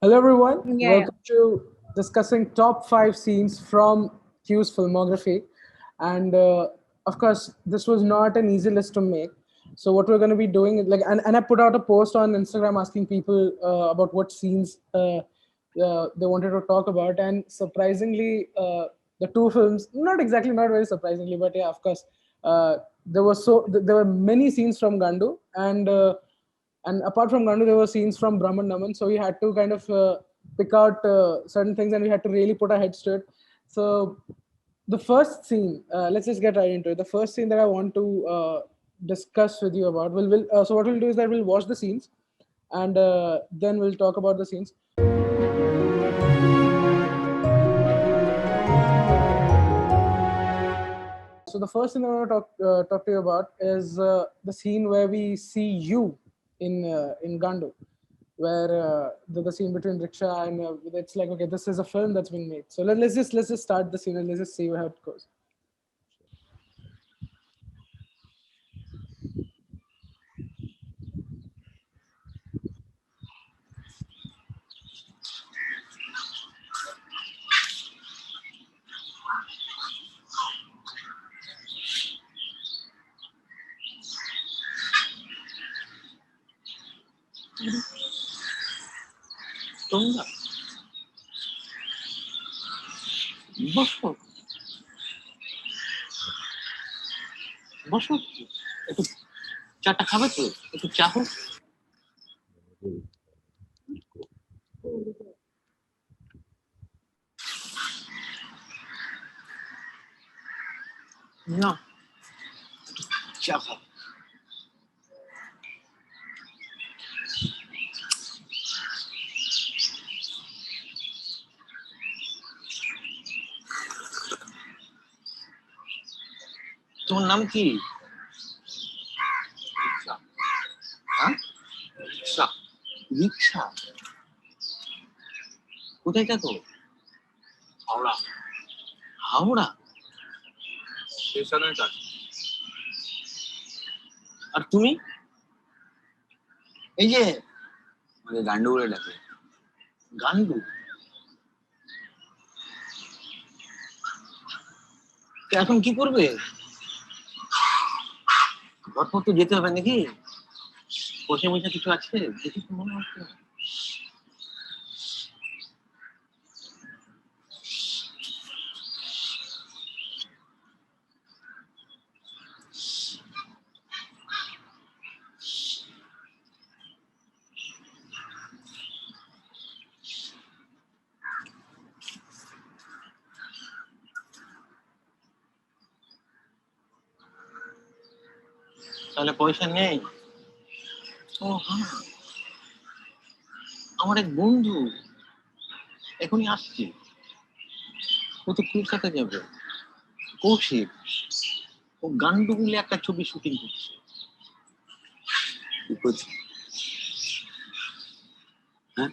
Hello, everyone. Yeah, yeah. Welcome to discussing top five scenes from Q's filmography. And of course, this was not an easy list to make. So what we're going to be doing is and I put out a post on Instagram asking people about what scenes they wanted to talk about, and surprisingly, the two films, not very surprisingly, but yeah, of course, there were many scenes from Gandu, and apart from Gandu, there were scenes from Brahman Naman. So we had to kind of pick out certain things, and we had to really put our heads to it. So the first scene, let's just get right into it. The first scene that I want to discuss with you about, so what we'll do is that we'll watch the scenes, and then we'll talk about the scenes. So the first thing I want to talk to you about is the scene where we see you in Gandu, where the scene between Riksha and it's like, okay, this is a film that's being made. So let's just start the scene and let's just see how it goes. তোমরা বসো বসো একটু চাটা খাবে তো একটু চা হোক না চা খাও তোমার নাম কি রিক্সা হ্যাঁ রিক্সা রিক্সা কোথায় থাকো হাওড়া হাওড়া স্টেশনের কাছে আর তুমি এই যে আমাদের গান্ডু বলে ডাকে গান্ডু তো এখন কি করবে ঘরপর তো যেতে হবে নাকি বসে বসে কিছু আছে দেখি তো মনে হচ্ছে না। তাহলে পয়সা নেই ও হ্যাঁ আমার এক বন্ধু এখনই আসছে ও তো কলকাতা যাবে কৌশিক ও গান্ডু মিলে একটা ছবি শুটিং করছে কি করছে হ্যাঁ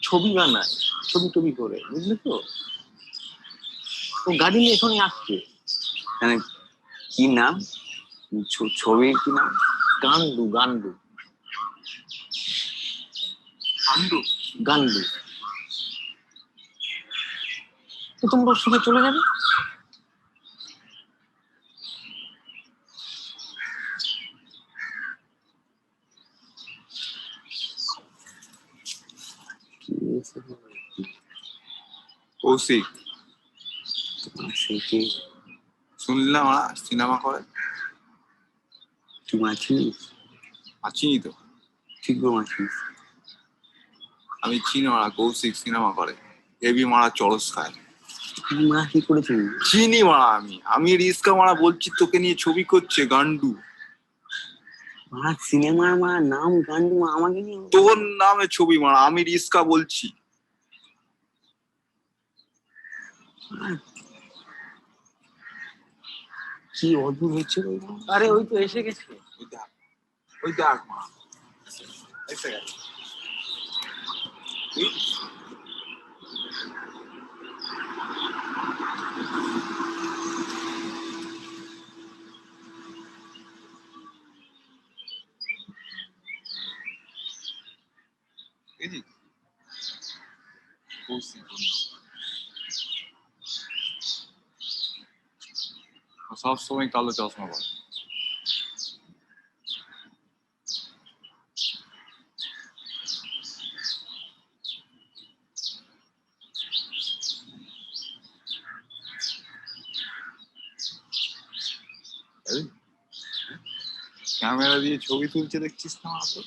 ছবি বানায় ছবি টবি করে বুঝলি তো ও গাড়ি নিয়ে এখনই আসছে মানে কি নাম ছবির কি নাম গান্ডু গান্ডু গান্ডু গান্ডু তো তোমরা ওর সঙ্গে চলে যাবে কৌশিক শুনলাম সিনেমা করে তুই আছিস আছিনি তো ঠিক করে আছিস আমি চিনি মারা কৌশিক সিনেমা করে হেভি মারা চরস খায় তুই মা কি করেছিস চিনি মারা আমি রিস্কা মারা বলছি তোকে নিয়ে ছবি করছে গান্ডু মা সিনেমার মা নাম গান্ডু আমাকে নিয়ে তোর নামে ছবি মারা আমি রিস্কা বলছি কি অদ্ভুত হচ্ছে আরে ওই তো এসে গেছে। ওই দেখ মা এসে গেছে কৌশিক সবসময় কালো চশমা পরে। ক্যামেরা দিয়ে ছবি তুলছে দেখছিস না তো?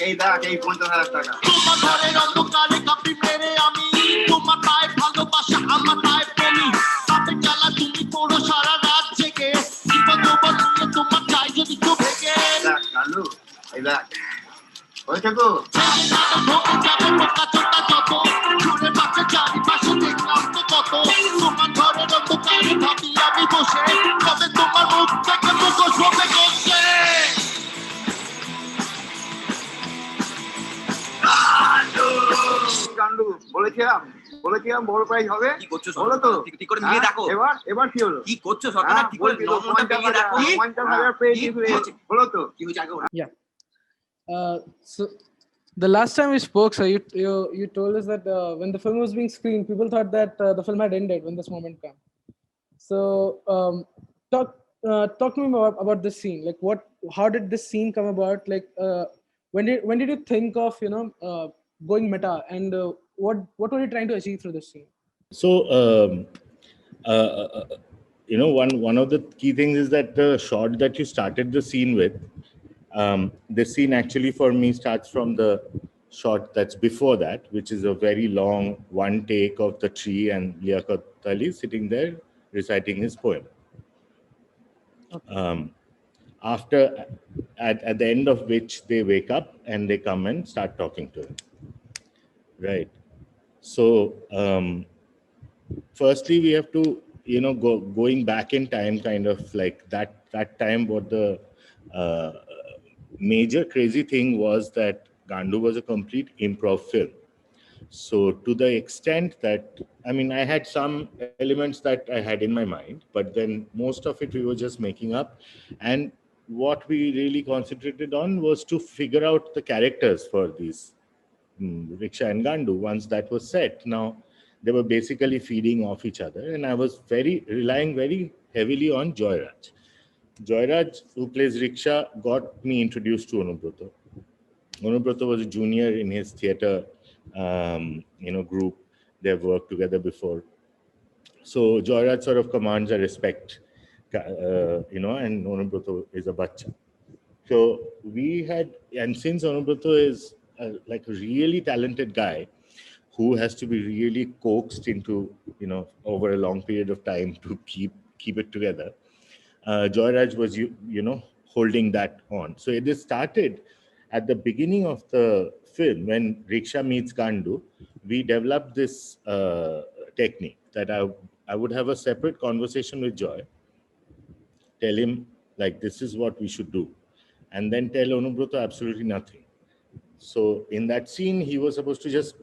এই দেখ এই 50,000 টাকা। তোমার ঘরের অন্ধকারে কাপড় মেরে আমি তোমার পায়ে ভালোবাসা আমার পায়ে প্রেমী আপনি জ্বালা তুমি পড়ো সারা রাত জেগে জীবন তোমার নিয়ে তোমার চাই যদি কেউ ভেগে দেখ কালু এই দেখ হয়েছে তো ঢোকে যাবে বোকা চোটা যত ঘুরে পাশে চারিপাশে দেখলাম তো কত তোমার ঘরের অন্ধকারে ভাবি আমি বসে তবে তোমার মুখ থেকে মুখোশ হবে গেছে গান্ডু বলেছিলাম বড় প্রাইজ হবে। কি করছো হলো তো? ঠিক করে মিলিয়ে দেখো। এবার কি হলো? কি করছো সরকার? ঠিক করে নম্বরটা মিলিয়ে দেখো। 50,000 পেয়ে দিয়েছে। হলো তো? কি হয়েছে আগে ওরা? Yeah. So the last time we spoke, so you told us that when the film was being screened, people thought that the film had ended when this moment came. So talk to me about this scene. Like how did this scene come about? Like when did you think of going meta, and what were you trying to achieve through this scene? So, one of the key things is that the shot that you started the scene with, this scene actually for me starts from the shot that's before that, which is a very long one take of the tree and Liaquat Ali sitting there reciting his poem. After, at the end of which they wake up and they come and start talking to him. Right. So, firstly, we have to, going back in time, kind of like that time, what the major crazy thing was that Gandu was a complete improv film. So to the extent that, I had some elements that I had in my mind, but then most of it we were just making up. And what we really concentrated on was to figure out the characters for these Riksha and Gandu. Once that was set, now they were basically feeding off each other, and I was relying very heavily on Joyraj. Joyraj, who plays Riksha, got me introduced to Anubroto. Anubroto was a junior in his theater group. They've worked together before. So Joyraj sort of commands a respect, and Anubroto is a bacha. So we had, and since Anubroto is like a really talented guy who has to be really coaxed into, over a long period of time to keep it together, Joyraj was, holding that on. So it started at the beginning of the film when Riksha meets Gandu. We developed this technique that I would have a separate conversation with Joy, tell him like this is what we should do, and then tell Anubroto absolutely nothing. So in that scene, he was supposed to just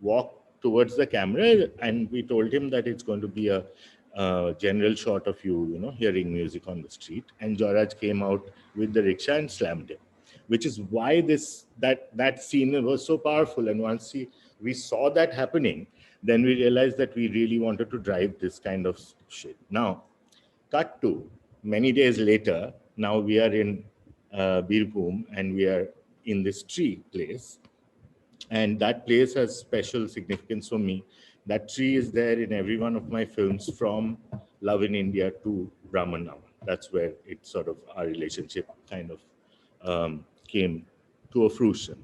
walk towards the camera, and we told him that it's going to be a general shot of you, hearing music on the street. And Joyraj came out with the rickshaw and slammed him, which is why that scene was so powerful. And once we saw that happening, then we realized that we really wanted to drive this kind of shit. Now, cut to many days later, now we are in Birbhum, and we are in this tree place. And that place has special significance for me. That tree is there in every one of my films, from Love in India to Brahman Naman. That's where it sort of, our relationship kind of came to a fruition.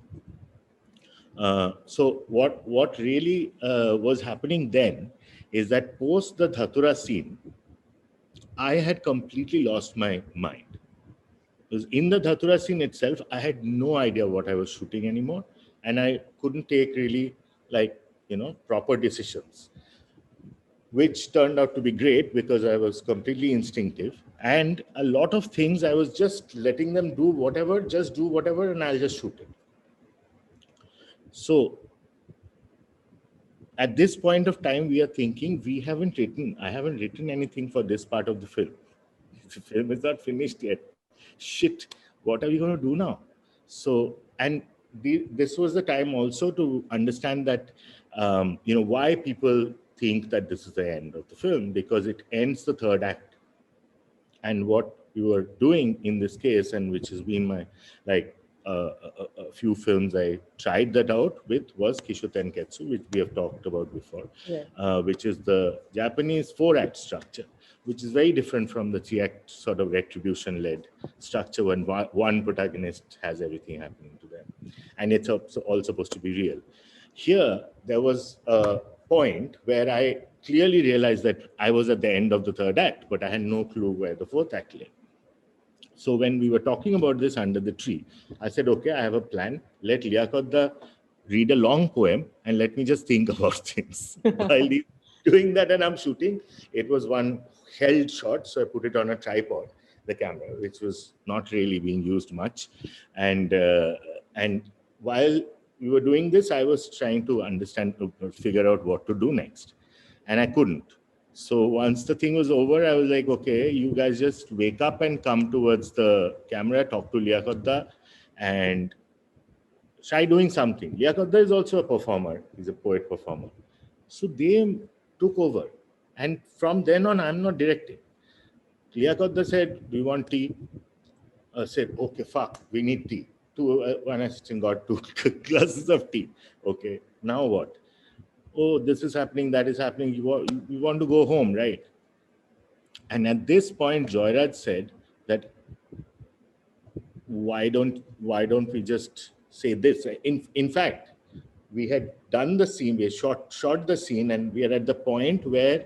So what really was happening then is that post the Dhatura scene, I had completely lost my mind. Because in the Dhatura scene itself, I had no idea what I was shooting anymore, and I couldn't take really proper decisions. which turned out to be great because I was completely instinctive. And a lot of things I was just letting them do whatever, and I'll just shoot it. So at this point of time, we are thinking, I haven't written anything for this part of the film. The film is not finished yet. Shit, what are we going to do now? So, and this was the time also to understand that, why people think that this is the end of the film, because it ends the third act. And what we were doing in this case, and which has been my, a few films I tried that out with, was Kisho Tenketsu, which we have talked about before, which is the Japanese 4-act structure, which is very different from the 3-act sort of retribution-led structure when one protagonist has everything happening to them. And it's all supposed to be real. Here, there was a point where I clearly realized that I was at the end of the third act, but I had no clue where the fourth act lay. So when we were talking about this under the tree, I said, okay, I have a plan. Let Liaquat read a long poem and let me just think about things. While he's doing that and I'm shooting, it was one held shot. So I put it on a tripod, the camera, which was not really being used much. And while we were doing this, I was trying to figure out what to do next. And I couldn't. So once the thing was over, I was like, okay, you guys just wake up and come towards the camera, talk to Liaquat and try doing something. Liaquat is also a performer. He's a poet performer. So they took over. And from then on, I'm not directing. Liaquat said, do you want tea? I said, okay, fuck, we need tea. One assistant got 2 glasses of tea. Okay, now what? Oh, this is happening, that is happening. You want to go home, right? And at this point, Joyraj said that, why don't we just say this? In fact, we had done the scene, we shot the scene, and we are at the point where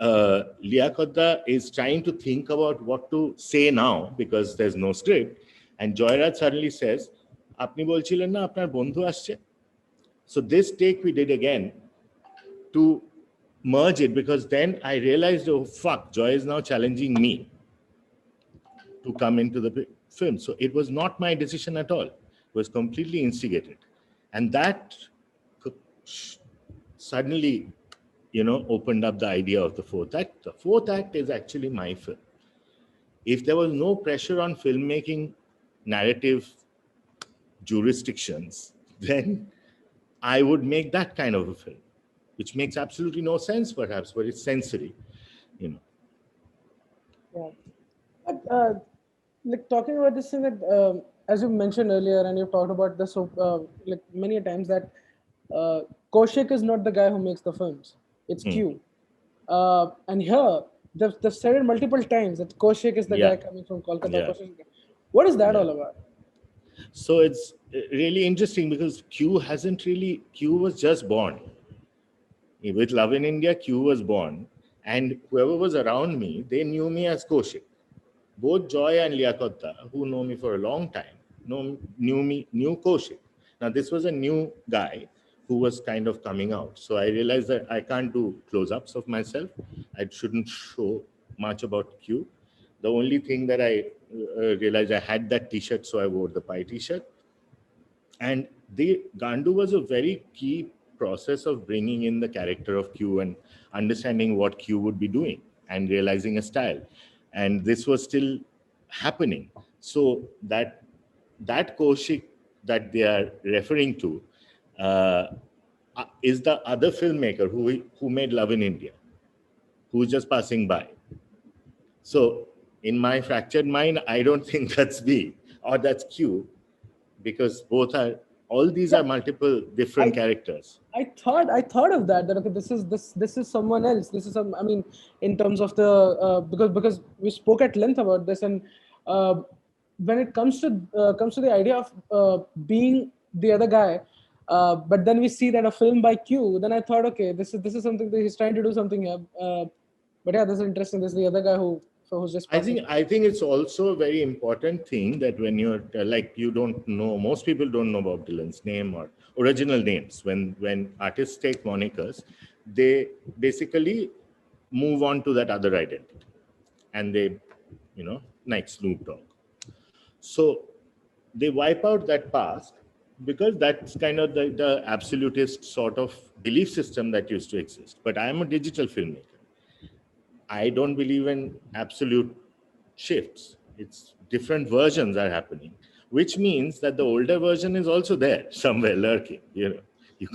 Liaquat is trying to think about what to say now because there's no script. And Joyraj suddenly says, "Apni bolchilen na apnar bondhu asche." So this take we did again to merge it, because then I realized, oh fuck, Joy is now challenging me to come into the film. So it was not my decision at all. It was completely instigated. And that suddenly, opened up the idea of the fourth act. The fourth act is actually my film. If there was no pressure on filmmaking narrative jurisdictions, then I would make that kind of a film, which makes absolutely no sense, perhaps, but it's sensory, Yeah. But, talking about this thing that, as you mentioned earlier, and you've talked about this many times, that Kaushik is not the guy who makes the films. It's Q. And here, they've said it multiple times that Kaushik is the guy coming from Kolkata. Yeah. What is that all about? So it's really interesting because Q was just born. With Love in India, Q was born. And whoever was around me, they knew me as Kaushik. Both Joy and Liaquat, who know me for a long time, knew Kaushik. Now, this was a new guy who was kind of coming out. So I realized that I can't do close-ups of myself. I shouldn't show much about Q. The only thing that I realized, I had that t-shirt, so I wore the pie t-shirt. And Gandu was a very key process of bringing in the character of Q and understanding what Q would be doing and realizing a style. And this was still happening. So that Kaushik that they are referring to is the other filmmaker who made Love in India, who's just passing by. So in my fractured mind, I don't think that's B or that's Q, because all these are multiple different characters. I thought of that okay, this is someone else. This is in terms of the because we spoke at length about this, and when it comes to the idea of being the other guy, but then we see that a film by Q, then I thought, okay, this is something that he's trying to do something here. But yeah, this is interesting. This is the other guy who's just passing. I think it's also a very important thing that when you're you don't know, most people don't know Bob Dylan's name or original names. When artists take monikers, they basically move on to that other identity, and they, like Snoop Dogg. So they wipe out that past because that's kind of the absolutist sort of belief system that used to exist. But I am a digital filmmaker. I don't believe in absolute shifts. It's different versions are happening, which means that the older version is also there somewhere lurking. You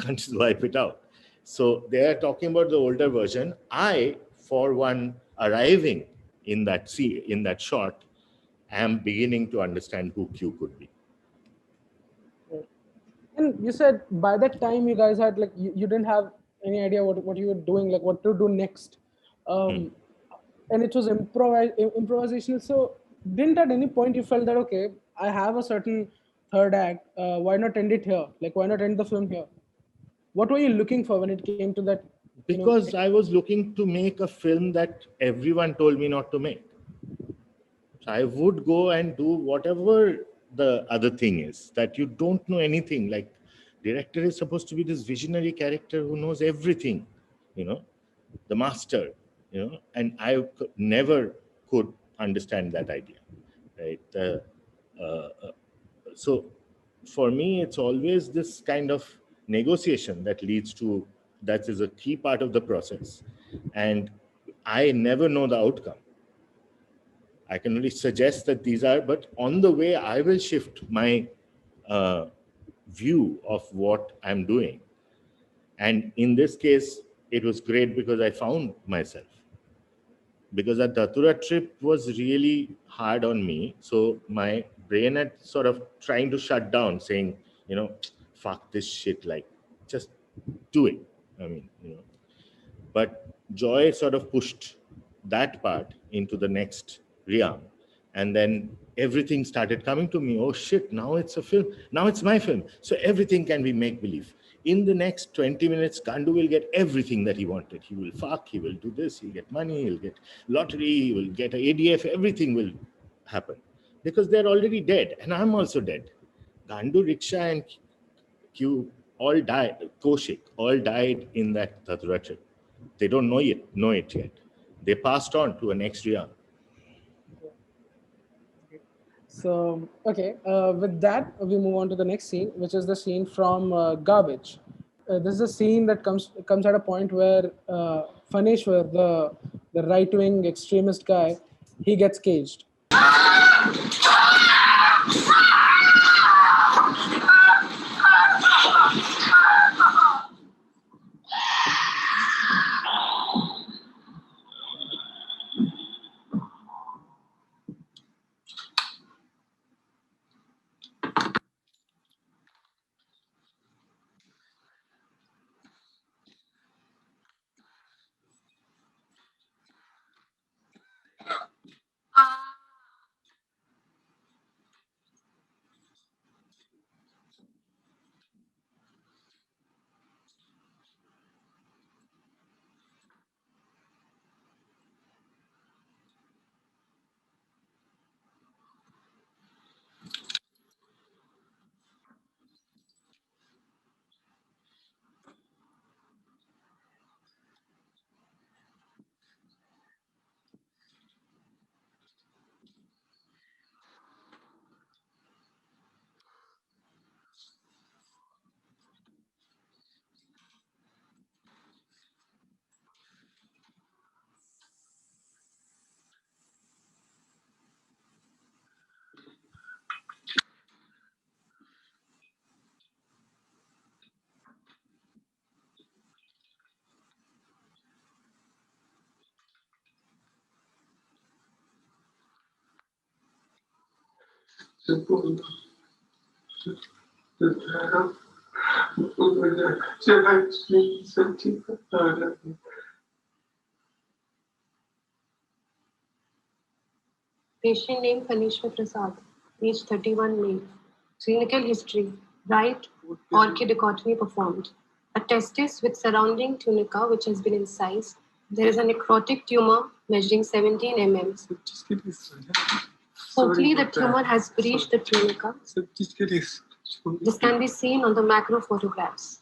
can't just wipe it out. So they are talking about the older version. I, for one, arriving in that shot, am beginning to understand who Q could be. And you said by that time you guys had like you didn't have any idea what you were doing, like what to do next. And it was improvisational. So didn't at any point you felt that, okay, I have a certain third act, why not end it here? Like, why not end the film here? What were you looking for when it came to that? Because I was looking to make a film that everyone told me not to make. So I would go and do whatever the other thing is, that you don't know anything. Like, director is supposed to be this visionary character who knows everything, the master, and I never could understand that idea, right? So for me, it's always this kind of negotiation that is a key part of the process. And I never know the outcome. I can only suggest that these are, but on the way, I will shift my view of what I'm doing. And in this case, it was great because I found myself. Because that Datura trip was really hard on me. So my brain had sort of trying to shut down, saying, fuck this shit, like, just do it. But Joy sort of pushed that part into the next realm. And then everything started coming to me. Oh shit, now it's a film. Now it's my film. So everything can be make-believe. In the next 20 minutes, Gandu will get everything that he wanted. He will fuck, he will do this, he'll get money, he'll get lottery, he will get an ADF, everything will happen. Because they're already dead, and I'm also dead. Gandu, Riksha, and Q all died, Kaushik, all died in that Datura trip. They don't know it yet. They passed on to a next realm. So, okay, with that, we move on to the next scene, which is the scene from Garbage. This is a scene that comes at a point where Phaneshwar, the right-wing extremist guy, he gets caged. Patient name Phaneshwar Prasad, age 31 male. Clinical history, right orchidicotomy performed. A testis with surrounding tunica which has been incised. There is a necrotic tumor measuring 17 mm. Hopefully the tumor has breached the tunica. This can be seen on the macro photographs.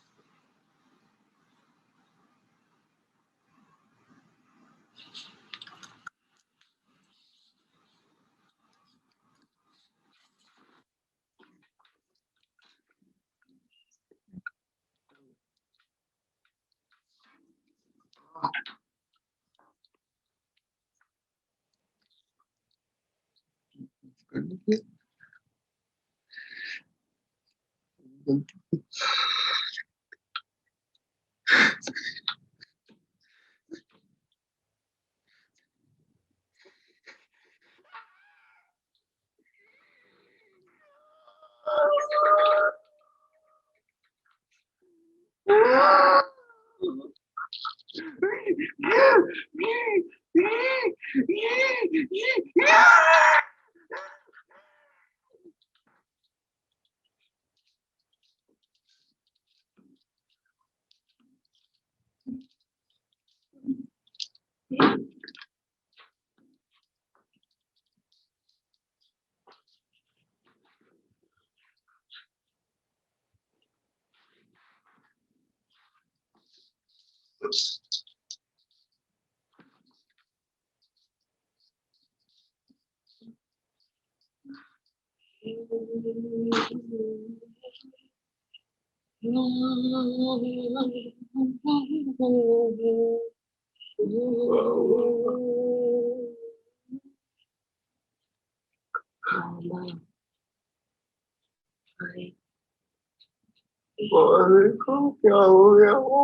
क्या हो गया वो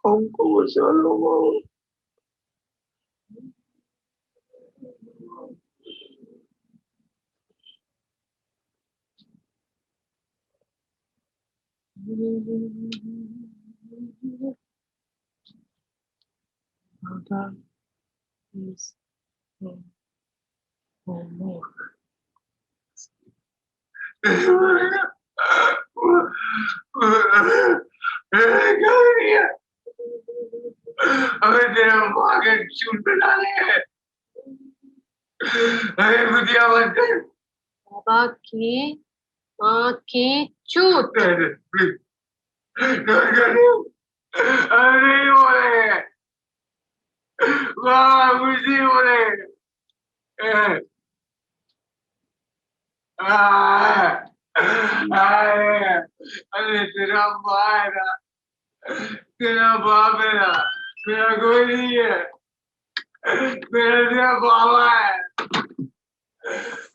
हमको बचा लो बाबा हमें तेरा माँ के चूल पे डाले हैं हमें बुधिया मत कर बाबा की माँ की चूत। हमें नहीं बोले बाबा कुछ नहीं बोले अरे तेरा माँ है ना तेरा बाप है ना मेरा कोई नहीं है मेरा तेरा बाबा है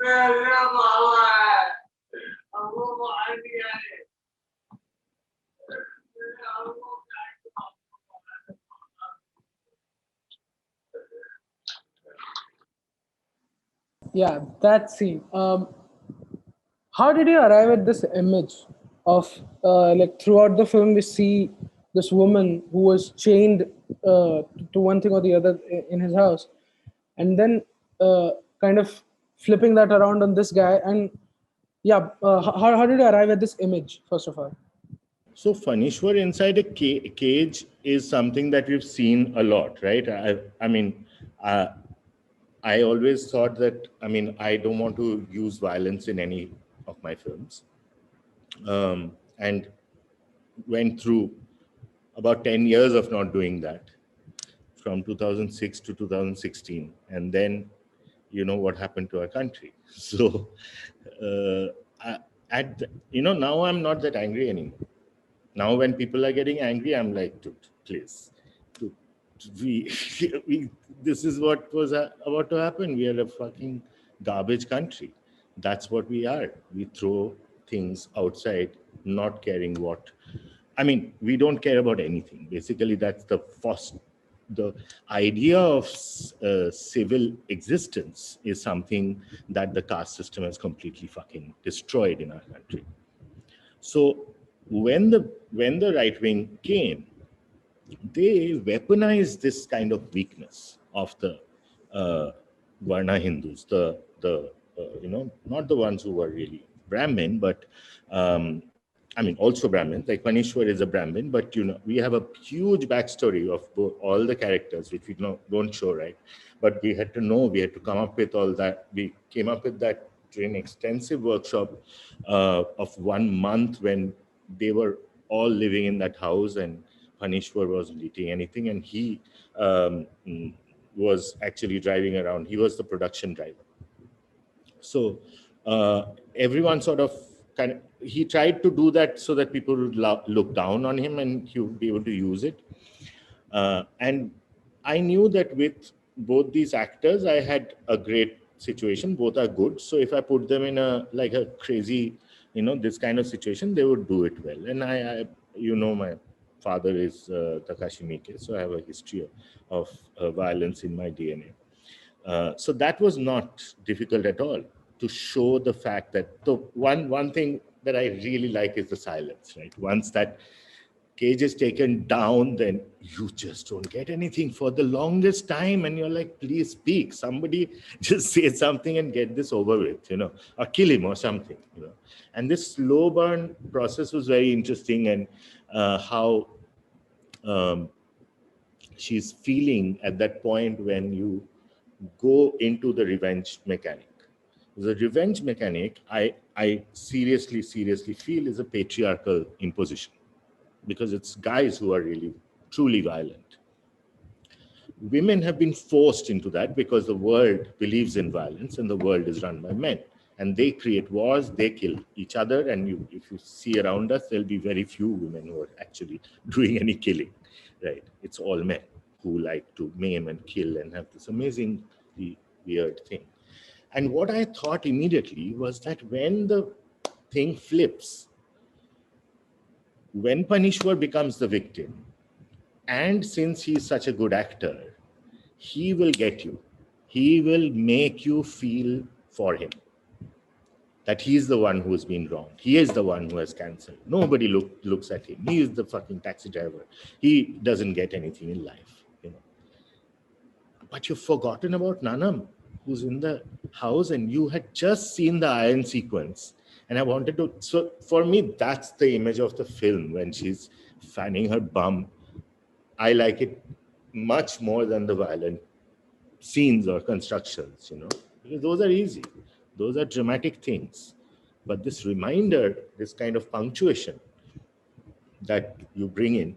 मेरा तेरा बाबा है हमको मार दिया है Yeah, that scene. How did you arrive at this image of like throughout the film we see this woman who was chained to one thing or the other in his house, and then kind of flipping that around on this guy, and yeah, how did you arrive at this image first of all? So Phanishwar inside a cage is something that we've seen a lot, right? I mean, I always thought that, I mean, I don't want to use violence in any of my films. And went through about 10 years of not doing that from 2006 to 2016. And then, you know, what happened to our country. So, now I'm not that angry anymore. Now when people are getting angry, I'm like, dude, please. This is what was about to happen. We are a fucking garbage country. That's what we are. We throw things outside, not caring what. I mean, we don't care about anything. Basically, that's the idea of civil existence is something that the caste system has completely fucking destroyed in our country. So when the right wing came, they weaponized this kind of weakness of the Varna Hindus, not the ones who were really Brahmin, but I mean, also Brahmin, like Phanishwar is a Brahmin, but we have a huge backstory of all the characters, which we don't show, right? But we had to come up with all that. We came up with that during an extensive workshop of 1 month when they were all living in that house and Phanishwar wasn't eating anything, and he was actually driving around. He was the production driver. So everyone sort of he tried to do that so that people would look down on him and he would be able to use it. And I knew that with both these actors, I had a great situation. Both are good. So if I put them in a crazy, this kind of situation, they would do it well. And I my father is Takashi Miike, so I have a history of violence in my DNA. So that was not difficult at all to show the fact that the one thing that I really like is the silence, right? Once that cage is taken down, then you just don't get anything for the longest time. And you're like, please speak. Somebody just say something and get this over with, or kill him or something, And this slow burn process was very interesting, and how she's feeling at that point when you go into the revenge mechanic. The revenge mechanic, I seriously feel is a patriarchal imposition, because it's guys who are really truly violent. Women have been forced into that because the world believes in violence and the world is run by men. And they create wars, they kill each other. And if you see around us, there'll be very few women who are actually doing any killing, right? It's all men who like to maim and kill and have this amazingly weird thing. And what I thought immediately was that when the thing flips, when Panishwar becomes the victim, and since he's such a good actor, he will get you. He will make you feel for him, that he's the one who's been wronged. He is the one who has cancer. Nobody looks at him. He is the fucking taxi driver. He doesn't get anything in life, But you've forgotten about Nanam, who's in the house, and you had just seen the iron sequence. And I wanted to, so for me, that's the image of the film when she's fanning her bum. I like it much more than the violent scenes or constructions, because those are easy. Those are dramatic things. But this reminder, this kind of punctuation that you bring in,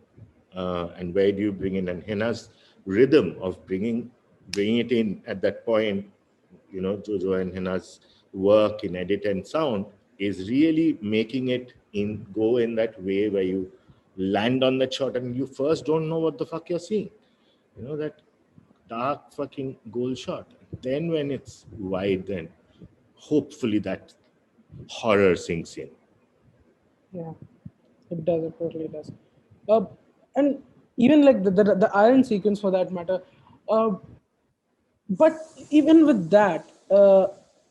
and where do you bring in, and Henna's rhythm of bringing it in at that point, Jojo and Henna's work in edit and sound is really making it go in that way where you land on that shot and you first don't know what the fuck you're seeing. That dark fucking goal shot. Then when it's wide, then hopefully that horror sinks in. Yeah, it does. It totally does. And even like the iron sequence for that matter. But even with that,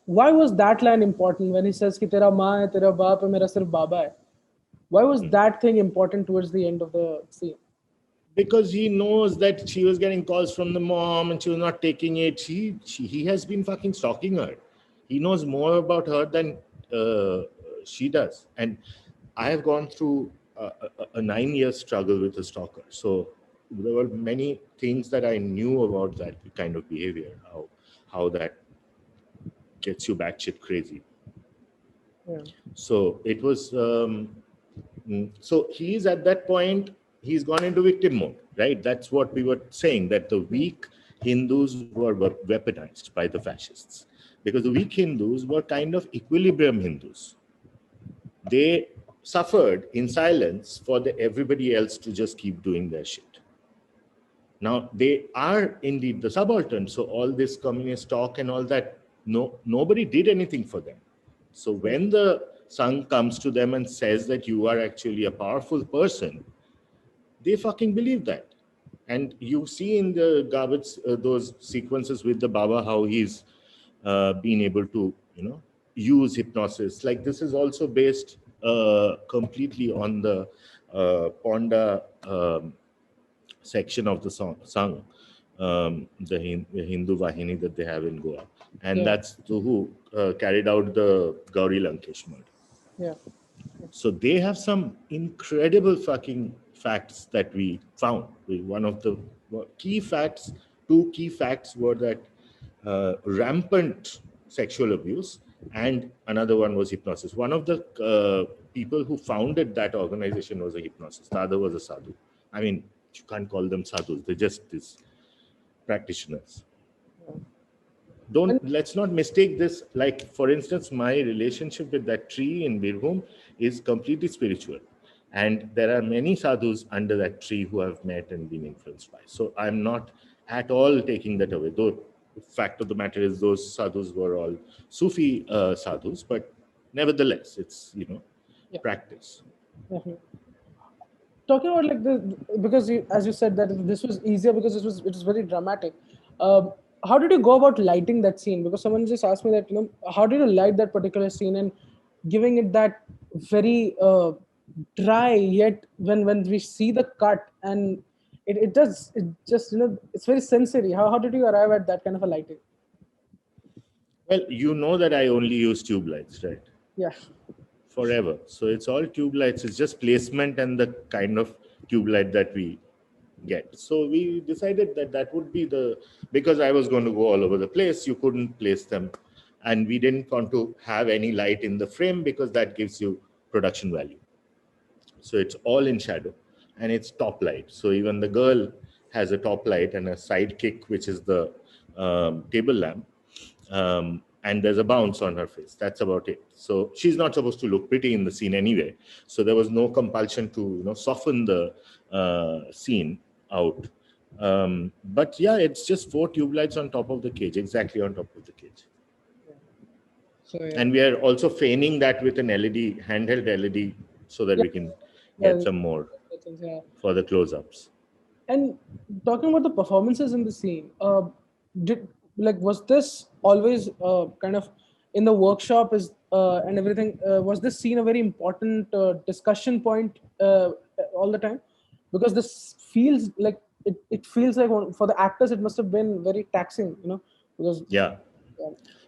why was that line important when he says ki tera maa hai, tera baap hai, mera sirf baba hai? Why was that thing important towards the end of the scene? Because he knows that she was getting calls from the mom and she was not taking it. He has been fucking stalking her. He knows more about her than she does. And I have gone through a 9-year struggle with a stalker. So there were many things that I knew about that kind of behavior, how that gets you batshit crazy. Yeah. So it was, so he's at that point, he's gone into victim mode, right? That's what we were saying, that the weak Hindus were weaponized by the fascists. Because the weak Hindus were kind of equilibrium Hindus. They suffered in silence for everybody else to just keep doing their shit. Now, they are indeed the subaltern. So all this communist talk and all that, nobody did anything for them. So when the Sangh comes to them and says that you are actually a powerful person, they fucking believe that. And you see in the garbage, those sequences with the Baba, how he's been able to, use hypnosis. Like this is also based completely on the Ponda section of the Sangh, the Hindu Vahini that they have in Goa. And that's who carried out the Gauri Lankesh murder. Yeah. So they have some incredible fucking facts that we found. One of the key facts, 2 key facts were that rampant sexual abuse, and another one was hypnosis. One of the people who founded that organization was a hypnosis. The other was a sadhu. I mean, you can't call them sadhus. They're just these practitioners. Let's not mistake this. Like, for instance, my relationship with that tree in Birbhum is completely spiritual. And there are many sadhus under that tree who have met and been influenced by. So I'm not at all taking that away. Though fact of the matter is those sadhus were all Sufi sadhus, but nevertheless, it's, Yeah. practice. Mhm. Talking about like because as you said that this was easier because it was very dramatic. How did you go about lighting that scene? Because someone just asked me that, how did you light that particular scene and giving it that very dry, yet when we see the cut and it just it's very sensory. How did you arrive at that kind of a lighting? Well, you know that I only use tube lights, right? Yeah. Forever. So it's all tube lights. It's just placement and the kind of tube light that we get. So we decided that would be because I was going to go all over the place, you couldn't place them. And we didn't want to have any light in the frame because that gives you production value. So it's all in shadow and it's top light. So even the girl has a top light and a sidekick, which is the table lamp. And there's a bounce on her face. That's about it. So she's not supposed to look pretty in the scene anyway. So there was no compulsion to soften the scene out. But yeah, it's just 4 tube lights on top of the cage, exactly on top of the cage. So, yeah. And we are also feigning that with an LED, handheld LED, so that we can get some more for the close-ups. And talking about the performances in the scene, was this always kind of in the workshop and everything? Was this scene a very important discussion point all the time? Because this feels like it feels like for the actors it must have been very taxing, because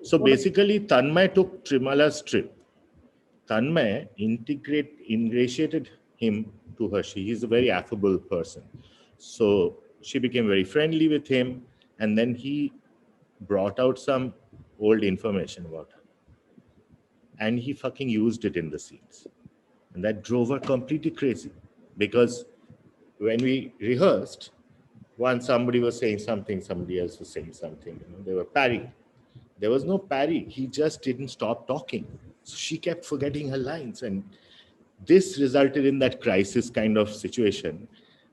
So basically, Tanmay took Trimala's trip. Tanmay ingratiated him to her. He's a very affable person. So she became very friendly with him. And then he brought out some old information about her. And he fucking used it in the scenes. And that drove her completely crazy. Because when we rehearsed, once somebody was saying something, somebody else was saying something. They were parrying. There was no parry. He just didn't stop talking. So she kept forgetting her lines. And this resulted in that crisis kind of situation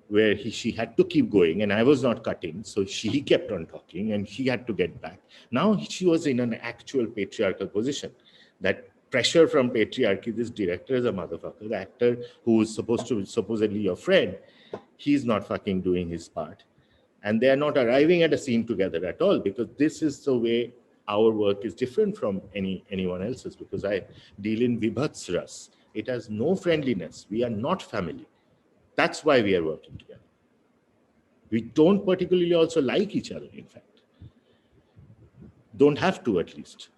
where she had to keep going and I was not cutting. So he kept on talking and he had to get back. Now she was in an actual patriarchal position. That pressure from patriarchy, this director is a motherfucker. The actor who is supposed to be supposedly your friend, he's not fucking doing his part. And they are not arriving at a scene together at all, because this is the way our work is different from anyone else's, because I deal in Vibhats Ras. It has no friendliness. We are not family. That's why we are working together. We don't particularly also like each other, in fact. Don't have to, at least.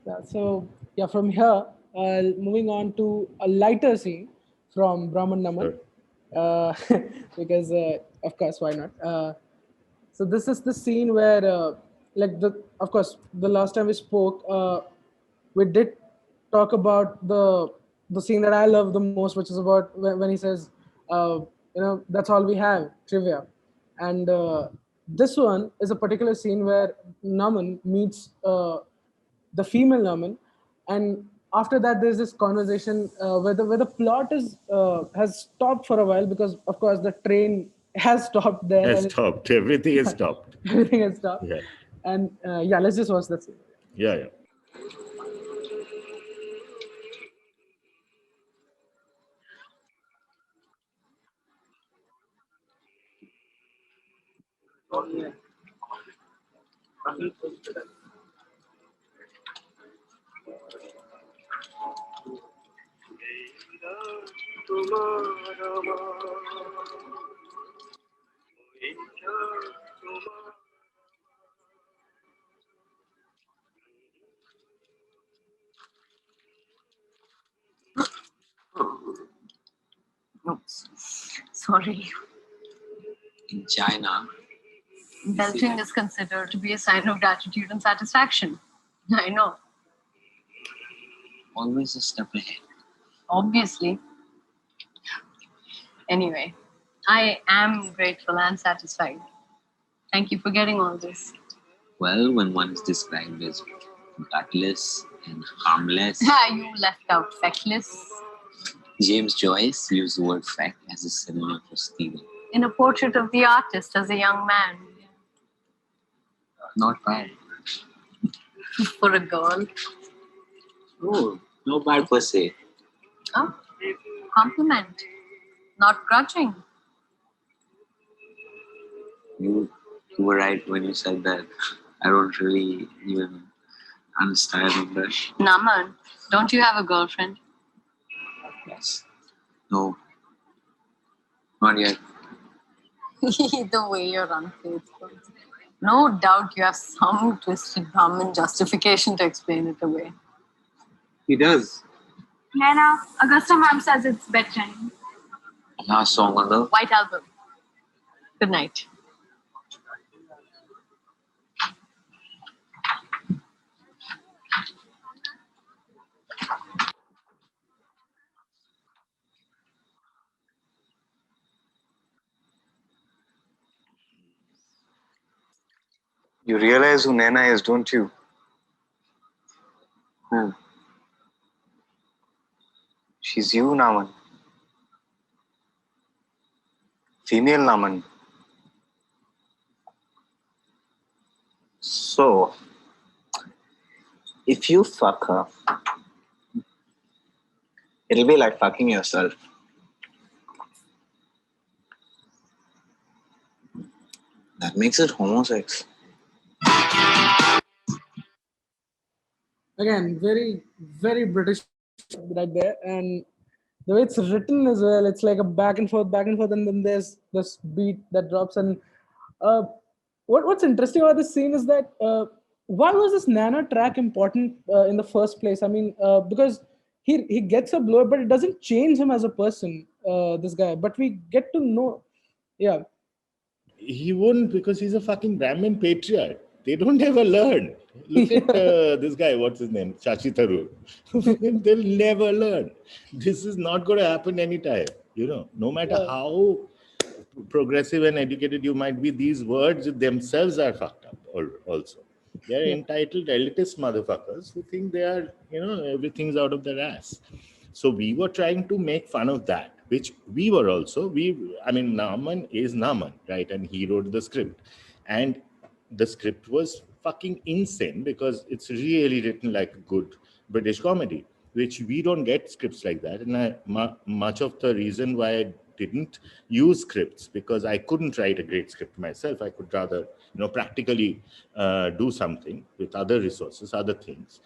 Yeah, so from here, moving on to a lighter scene from Brahman Naman. Sure. Because of course, why not? So this is the scene where, of course, the last time we spoke, we did talk about the scene that I love the most, which is about when he says, that's all we have, trivia. And this one is a particular scene where Naman meets the female Naman, and after that there's this conversation where the plot has stopped for a while, because of course the train has stopped there. Has stopped. Everything has stopped. Everything has stopped. Yeah. And let's just watch that scene. Yeah. Sorry. In China, Belting is considered to be a sign of gratitude and satisfaction. I know. always a step ahead. Obviously. Anyway, I am grateful and satisfied. Thank you for getting all this. Well, when one is described as gutless and harmless, You left out feckless. James Joyce used the word fact as a synonym for stealing. in a portrait of the artist as a young man. Not bad. For a girl. Oh, no bad per se. Oh, compliment. Not grudging. You were right when you said that. I don't really even understand that. Naman, don't you have a girlfriend? Yes. No. Not yet. The way you're unfaithful. No doubt you have some twisted Brahmin justification to explain it away. He does. Naina, Augusta ma'am says it's bedtime. Last song on the White Album. Good night. You realize who Naina is, don't you? Who? She's you, Naman. Female Naman. So, if you fuck her, it'll be like fucking yourself. That makes it homosex. Again, very, very British right there. And the way it's written as well, it's like a back and forth, and then there's this beat that drops. And what's interesting about this scene is that why was this Nana track important in the first place? I mean, because he gets a blow, but it doesn't change him as a person, this guy. But we get to know, yeah. He wouldn't, because he's a fucking Brahmin patriarch. They don't ever learn. Look at this guy, what's his name? Shashi Tharoor. They'll never learn. This is not going to happen anytime. You know, no matter how progressive and educated you might be, these words themselves are fucked up also. They're entitled elitist motherfuckers who think they are, you know, everything's out of their ass. So we were trying to make fun of that, which we were also. I mean, Naman is Naman, right? And he wrote the script. And the script was fucking insane because it's really written like a good British comedy, which we don't get scripts like that. And much of the reason why I didn't use scripts, because I couldn't write a great script myself. I could rather, you know, practically do something with other resources, other things.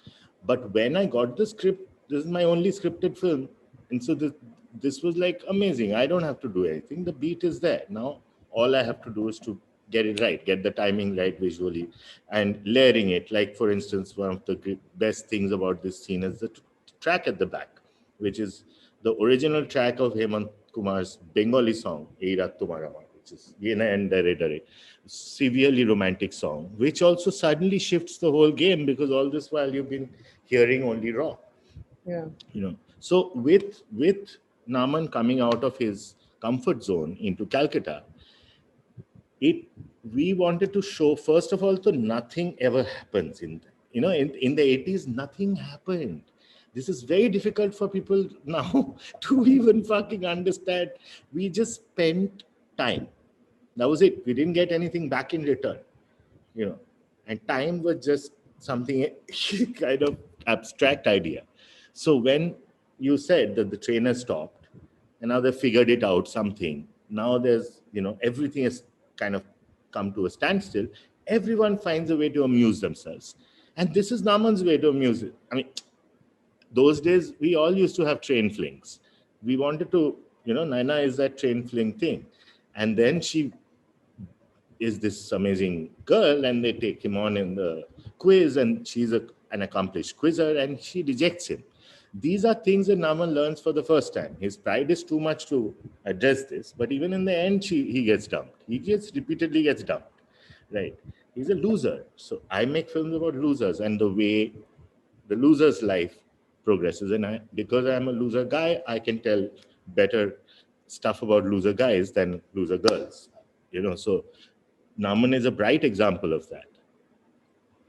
But when I got the script, this is my only scripted film. And so this was like amazing. I don't have to do anything. The beat is there. Now, all I have to do is to get it right, get the timing right visually, and layering it. Like, for instance, one of the best things about this scene is the track at the back, which is the original track of Hemant Kumar's Bengali song, Ei Raat Tomar Amar, which is Yena and Dare Dare, severely romantic song, which also suddenly shifts the whole game, because all this while you've been hearing only rock. Yeah. You know, so with Naman coming out of his comfort zone into Calcutta, we wanted to show, first of all, that nothing ever happens in the 80s. Nothing happened. This is very difficult for people now to even fucking understand. We just spent time. That was it. We didn't get anything back in return, you know. And time was just something kind of abstract idea. So when you said that the train has stopped and now they figured it out something, now there's, you know, everything is kind of come to a standstill. Everyone finds a way to amuse themselves. And this is Naman's way to amuse it. I mean, those days, we all used to have train flings. We wanted to, you know, Naina is that train fling thing. And then she is this amazing girl, and they take him on in the quiz, and she's an accomplished quizzer, and she rejects him. These are things that Naman learns for the first time. His pride is too much to address this, but even in the end, he gets dumped. He repeatedly gets dumped, right? He's a loser. So I make films about losers and the way the loser's life progresses. And because I'm a loser guy, I can tell better stuff about loser guys than loser girls, you know. So Naman is a bright example of that.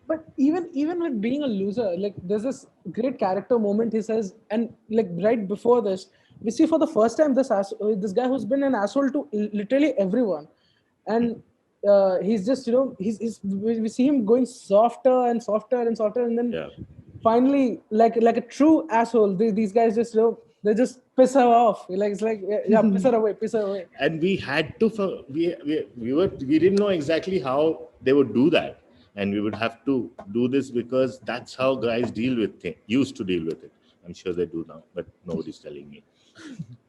But even with being a loser, like, there's this great character moment he says, and like right before this, we see for the first time this guy who's been an asshole to literally everyone, and he's just, you know, we see him going softer and softer and softer, and then finally, like a true asshole, these guys just, you know, they just piss her off. Like, it's like, yeah, piss her away, piss her away. And we had to, we didn't know exactly how they would do that. And we would have to do this because that's how guys used to deal with it. I'm sure they do now, but nobody's telling me.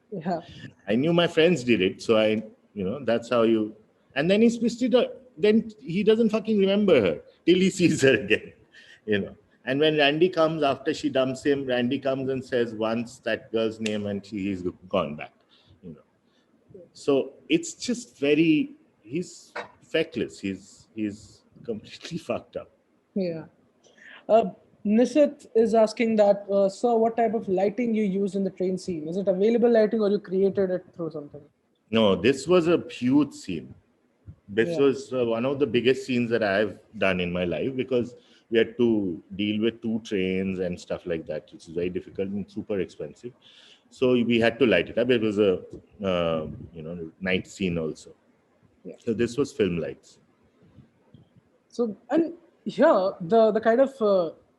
Yeah. I knew my friends did it. So that's how you, and then he's twisted her. Then he doesn't fucking remember her till he sees her again, you know. And when Randy comes after she dumps him, Randy comes and says once that girl's name and he's gone back, you know. So it's just he's feckless. He's completely fucked up. Yeah. Nishit is asking that, sir, what type of lighting you use in the train scene? Is it available lighting or you created it through something? No, this was a huge scene. This was one of the biggest scenes that I've done in my life because we had to deal with 2 trains and stuff like that, which is very difficult and super expensive. So we had to light it up. It was a night scene also. Yeah. So this was film lights. So, and here the kind of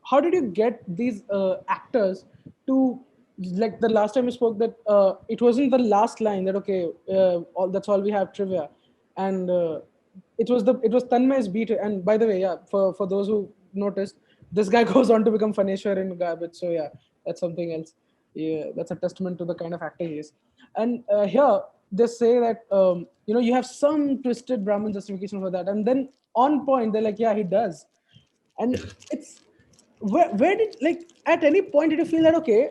how did you get these actors to, like the last time we spoke, that it wasn't the last line that okay, that's all we have trivia, and it was Tanmay's beat. And by the way, yeah, for those who noticed, this guy goes on to become Phaneshwar in Garbage. So yeah, that's something else. Yeah, that's a testament to the kind of actor he is. And here they say that you have some twisted Brahmin justification for that, and then on point they're like, yeah, he does. And it's where did, like, at any point did you feel that okay,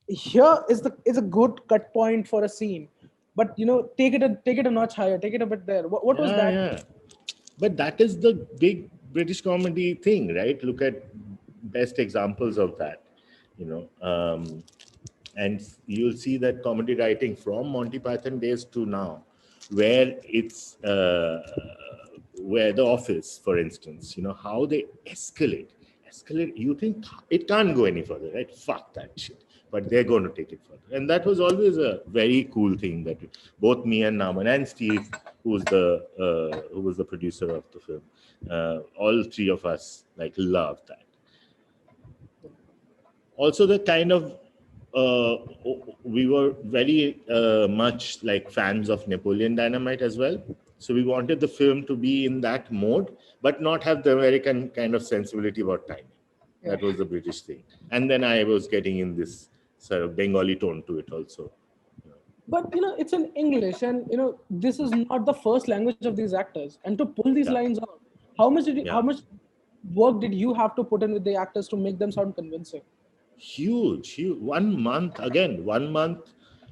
here is a good cut point for a scene, but take it a notch higher, take it a bit there. What was that? Yeah. But that is the big British comedy thing, right? Look at best examples of that, and you'll see that comedy writing from Monty Python days to now, where it's where The Office, for instance, how they escalate. You think it can't go any further, right? Fuck that shit. But they're going to take it further. And that was always a very cool thing that both me and Naman and Steve, who was the producer of the film, all 3 of us loved that. Also, the kind of we were very much fans of Napoleon Dynamite as well. So we wanted the film to be in that mode, but not have the American kind of sensibility about timing. Yeah. That was the British thing. And then I was getting in this sort of Bengali tone to it also. But it's in English, and this is not the first language of these actors. And to pull these lines out, how much work did you have to put in with the actors to make them sound convincing? Huge. 1 month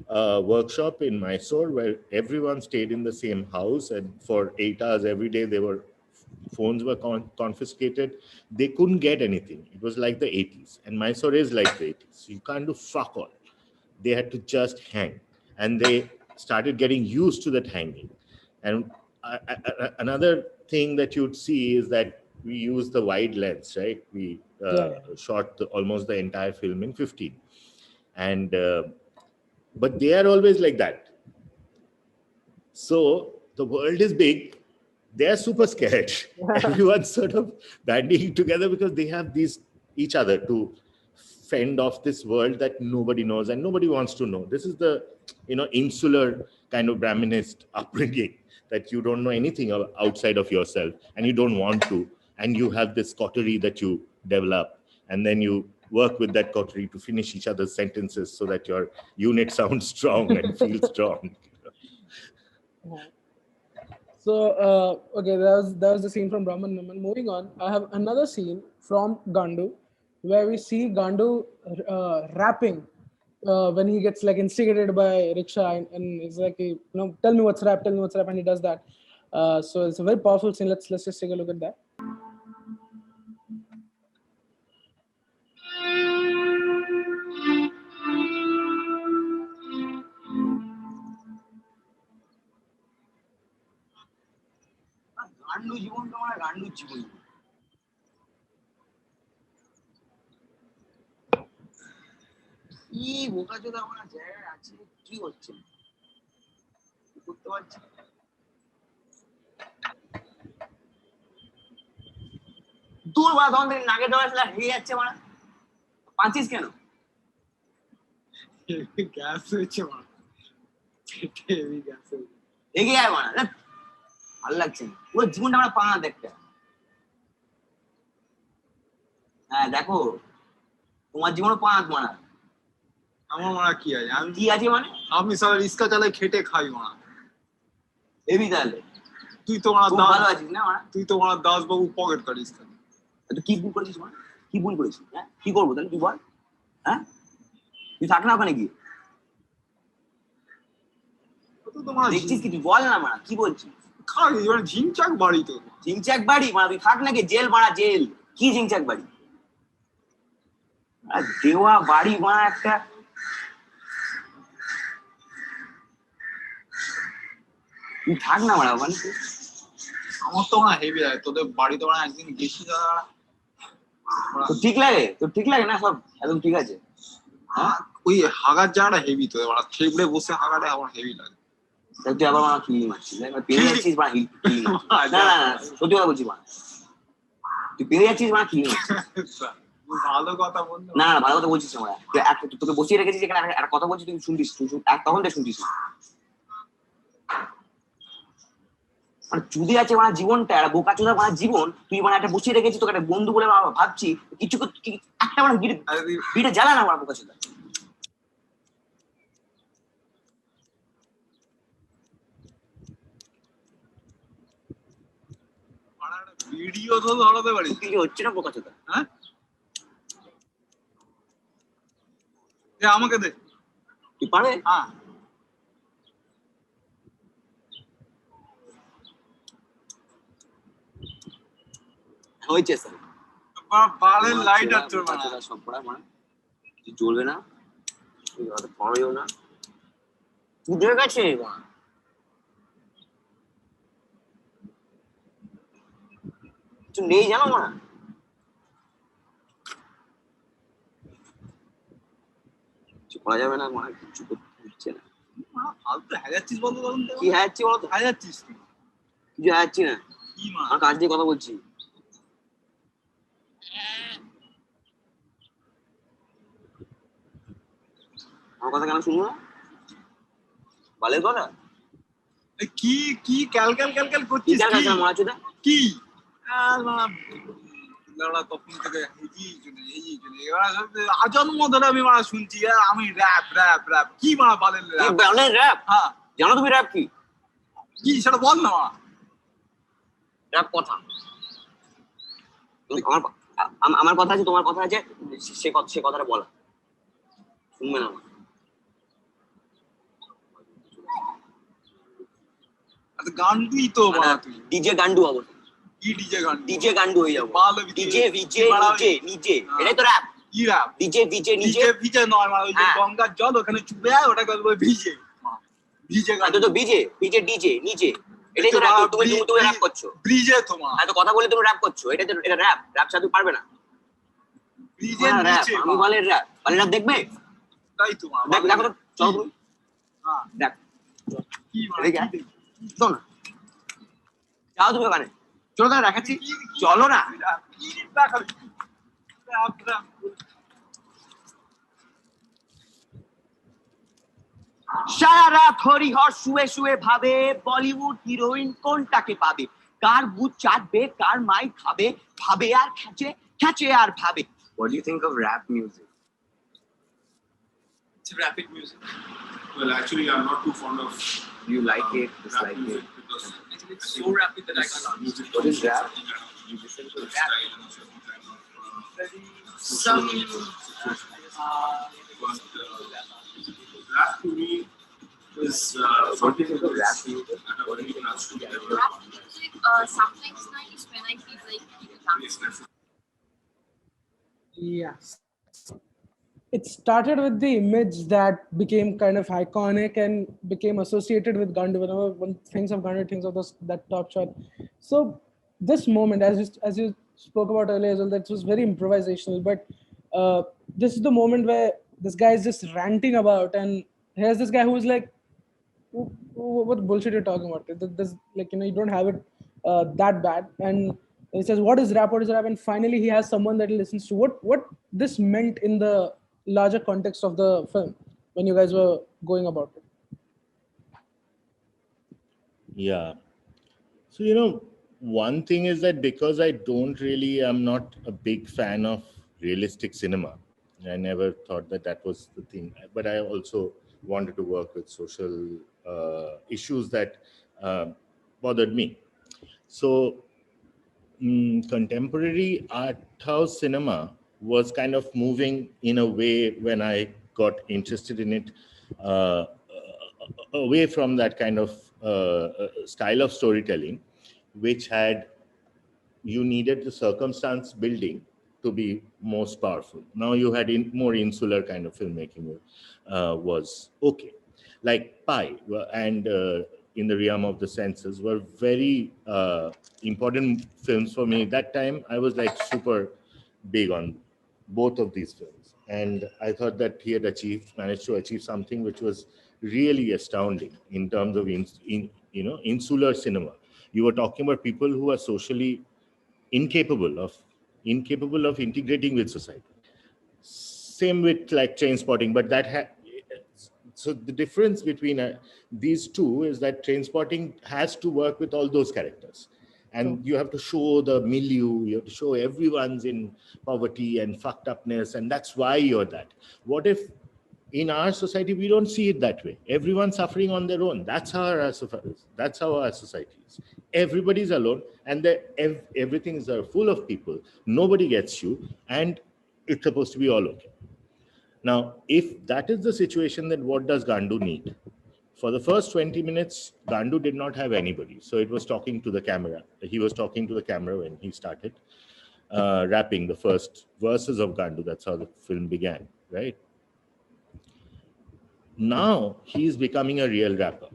workshop in Mysore, where everyone stayed in the same house, and for 8 hours every day phones were confiscated. They couldn't get anything. It was like the 80s, and Mysore is like the 80s. So you can't do fuck all. They had to just hang, and they started getting used to that hanging. And another thing that you'd see is that we use the wide lens, right? We shot almost the entire film in 15, and but they are always like that. So the world is big. They are super scared. Everyone's sort of banding together because they have each other to fend off this world that nobody knows and nobody wants to know. This is the insular kind of Brahminist upbringing, that you don't know anything outside of yourself and you don't want to, and you have this coterie that you develop, and then you work with that coterie to finish each other's sentences so that your unit sounds strong and feels strong. So, okay, that was the scene from Brahman Naman. Moving on, I have another scene from Gandu where we see Gandu rapping when he gets instigated by Riksha, and he's like, tell me what's rap, and he does that. So it's a very powerful scene. Let's just take a look at that. গান্ডু জীবনটা মানে গান্ডু জীবন। কি বোকা চোদা আমার জায়গায় আছে, কি হচ্ছে কি করতে পারছি না। দূর বা তখন থেকে নাকে ডলা সেটা হেগে যাচ্ছে মানে পাঁচিস কেন? গ্যাস হয়েছে মানে গ্যাস হয়েছে এগিয়ে যায় মানে ভালো লাগছে না, পুরো জীবনটা আমরা পাঙা দেখতে। হ্যাঁ দেখো তোমার জীবনে পাঁচ মানা, আমার মারা কি আছে? আমি কি আছে মানে আমি সব রিক্সা চালাই খেটে খাই মারা। এবি তাহলে তুই তো মারা খুব দাস, ভালো আছিস না মানে? তুই তো মারা দাস বাবু পকেট কাটিস খালি। তুই কি ভুল করেছিস মানে? কি ভুল করেছিস? হ্যাঁ কি করবো তাহলে তুই বল। হ্যাঁ তুই থাক না ওখানে গিয়ে, তুই তো মারা দেখছিস কি? তুই বল না মারা কি বলছিস? খাই মানে ঝিমচাক বাড়ি তো। ঝিংচাক বাড়ি মানে তুই থাক নাকি জেল মারা জেল। কি ঝিংচাক বাড়ি? আর দেওয়া বাড়ি মারা একটা। তুই থাক না মারা ওখানে। আমার তো মারা হেভি লাগে তোদের বাড়ি তো মারা একদিন গেছি দাদা। তোর ঠিক লাগে? তোর ঠিক লাগে না সব একদম ঠিক আছে? হ্যাঁ ওই হাগার জায়গাটা হেভি তো মারা, থেবড়ে বসে হাগাটা আমার হেভি লাগে। তাহলে তুই আবার মারা কিলি মারছিস, পেরে যাচ্ছিস মারা কিলি মারছিস। না না না সত্যি কথা বলছি মারা, তুই পেরে যাচ্ছিস মারা কিলি মারছিস। ভালো কথা বললো না না ভালো কথা বলছিস না মারা, তোকে বসিয়ে রেখেছিস এখানে একটা কথা বলছিস তুই শুনছিস, তখন থেকে শুনছিস না। মানে চুদি আছে মানে জীবনটা, একটা বোকা চোদা মানে জীবন, তুই মানে একটা বসিয়ে রেখেছিস, তোকে একটা বন্ধু বলে ভাবছি কিছু একটা মানে বিটে জ্বালা না আমার বোকা চোদা। ভিডিও তো ধরাতে পারি কিছু হচ্ছে না বোকা চোদা। হ্যাঁ আমাকে দে, তুই পারবে? হ্যাঁ হয়েছে স্যার বালের লাইট আছে সব পড়া মানে জ্বলবে না, পড়েও না, পুড়ে গেছে। কিছু নেই জানো মা, কিছু করা যাবে না মা, কিছু হচ্ছে না। ফালতু হাজাচ্ছিস বলতো তখন কি হাজাচ্ছি বলতো? হাজাচ্ছিস কিছু হাজাচ্ছি না, কি মা আমার কাজ দিয়ে কথা বলছি। আমার কথা কেন শুনবো না? বালের কথা কি কি ক্যালক্যাল ক্যালক্যাল করছিস? কি তখন থেকে আজন্ম ধরে আমি মারা শুনছি আমি র‍্যাপ র‍্যাপ র‍্যাপ। কি মারা বালের র‍্যাপ? হ্যাঁ জানো তুমি র‍্যাপ কি? কি সেটা বল না মা। র‍্যাপ কথা আমার কথা আছে, তোমার কথা আছে, সে কথাটা বলা শুনবে না। গান্ডুই তো ডিজে গান্ডু হবো। কি ডিজে গান্ডু? ডিজে গান্ডু হয়ে যাবো। ডিজে ভিজে নিজে নিজে, এটাই তো র‍্যাপ। কি র‍্যাপ? ডিজে ভিজে নিজে। ডিজে ভিজে নয় মানে ওই যে গঙ্গার জল ওখানে চুবে যায় ওটাকে বলবো ভিজে। ভিজে গান্ডু তো ভিজে ভিজে ডিজে নিজে, এটাই তো র‍্যাপ। তুমি র‍্যাপ করছো ব্রিজে তোমার এত কথা বলে তুমি র‍্যাপ করছো, এটা তো এটা র‍্যাপ। র‍্যাপ সাথে পারবে না। ব্রিজে নিচে আমি বালের র‍্যাপ, বালের র‍্যাপ দেখবে? তাই তোমার দেখো চলো তুমি। হ্যাঁ দেখ কি মানে শোনো না, যাও তুমি ওখানে, চলো তাহলে দেখাচ্ছি, চলো না। সারা রাত হরিহর শুয়ে শুয়ে ভাবে বলিউড হিরোইন কোনটাকে পাবে, কার বুট চাটবে, কার মাই খাবে, ভাবে আর খেচে, খেচে আর ভাবে। What do you think of rap music? It's rapid music. Well, actually, I'm not too fond of. Do you like it, dislike it? Because it's so rapid that I can't. Music. What is rap? You listen to rap? Some Rap to me is. What do you think of rap music? What do you think? Rap music sometimes nice when I feel like dancing. Yes. It started with the image that became kind of iconic and became associated with Gandu. Whenever one thinks of Gandu, thinks of that top shot. So this moment, as you spoke about earlier as well, that was very improvisational. But this is the moment where this guy is just ranting about, and here's this guy who's like, what bullshit you're talking about? This, like, you don't have it that bad. And he says, what is rap? What is rap? And finally he has someone that he listens to. What this meant in the larger context of the film when you guys were going about it. Yeah. So, one thing is that because I'm not a big fan of realistic cinema. I never thought that was the thing. But I also wanted to work with social issues that bothered me. So contemporary art house cinema was kind of moving in a way when I got interested in it, away from that kind of style of storytelling, which you needed the circumstance building to be most powerful. Now you had more insular kind of filmmaking was okay. Like Pi and In the Realm of the Senses were very important films for me. That time I was like super big on both of these films. And I thought that he had managed to achieve something which was really astounding in terms of insular cinema. You were talking about people who are socially incapable of integrating with society. Same with like Trainspotting, but so the difference between these two is that Trainspotting has to work with all those characters, and you have to show the milieu, you have to show everyone's in poverty and fucked upness, and that's why you're that. What if in our society we don't see it that way? Everyone's suffering on their own. That's how our society is. Everybody's alone, and everything is full of people. Nobody gets you, and it's supposed to be all okay. Now, if that is the situation, then what does Gandu need? For the first 20 minutes, Gandu did not have anybody. So it was talking to the camera. He was talking to the camera when he started rapping the first verses of Gandu. That's how the film began, right? Now he's becoming a real rapper.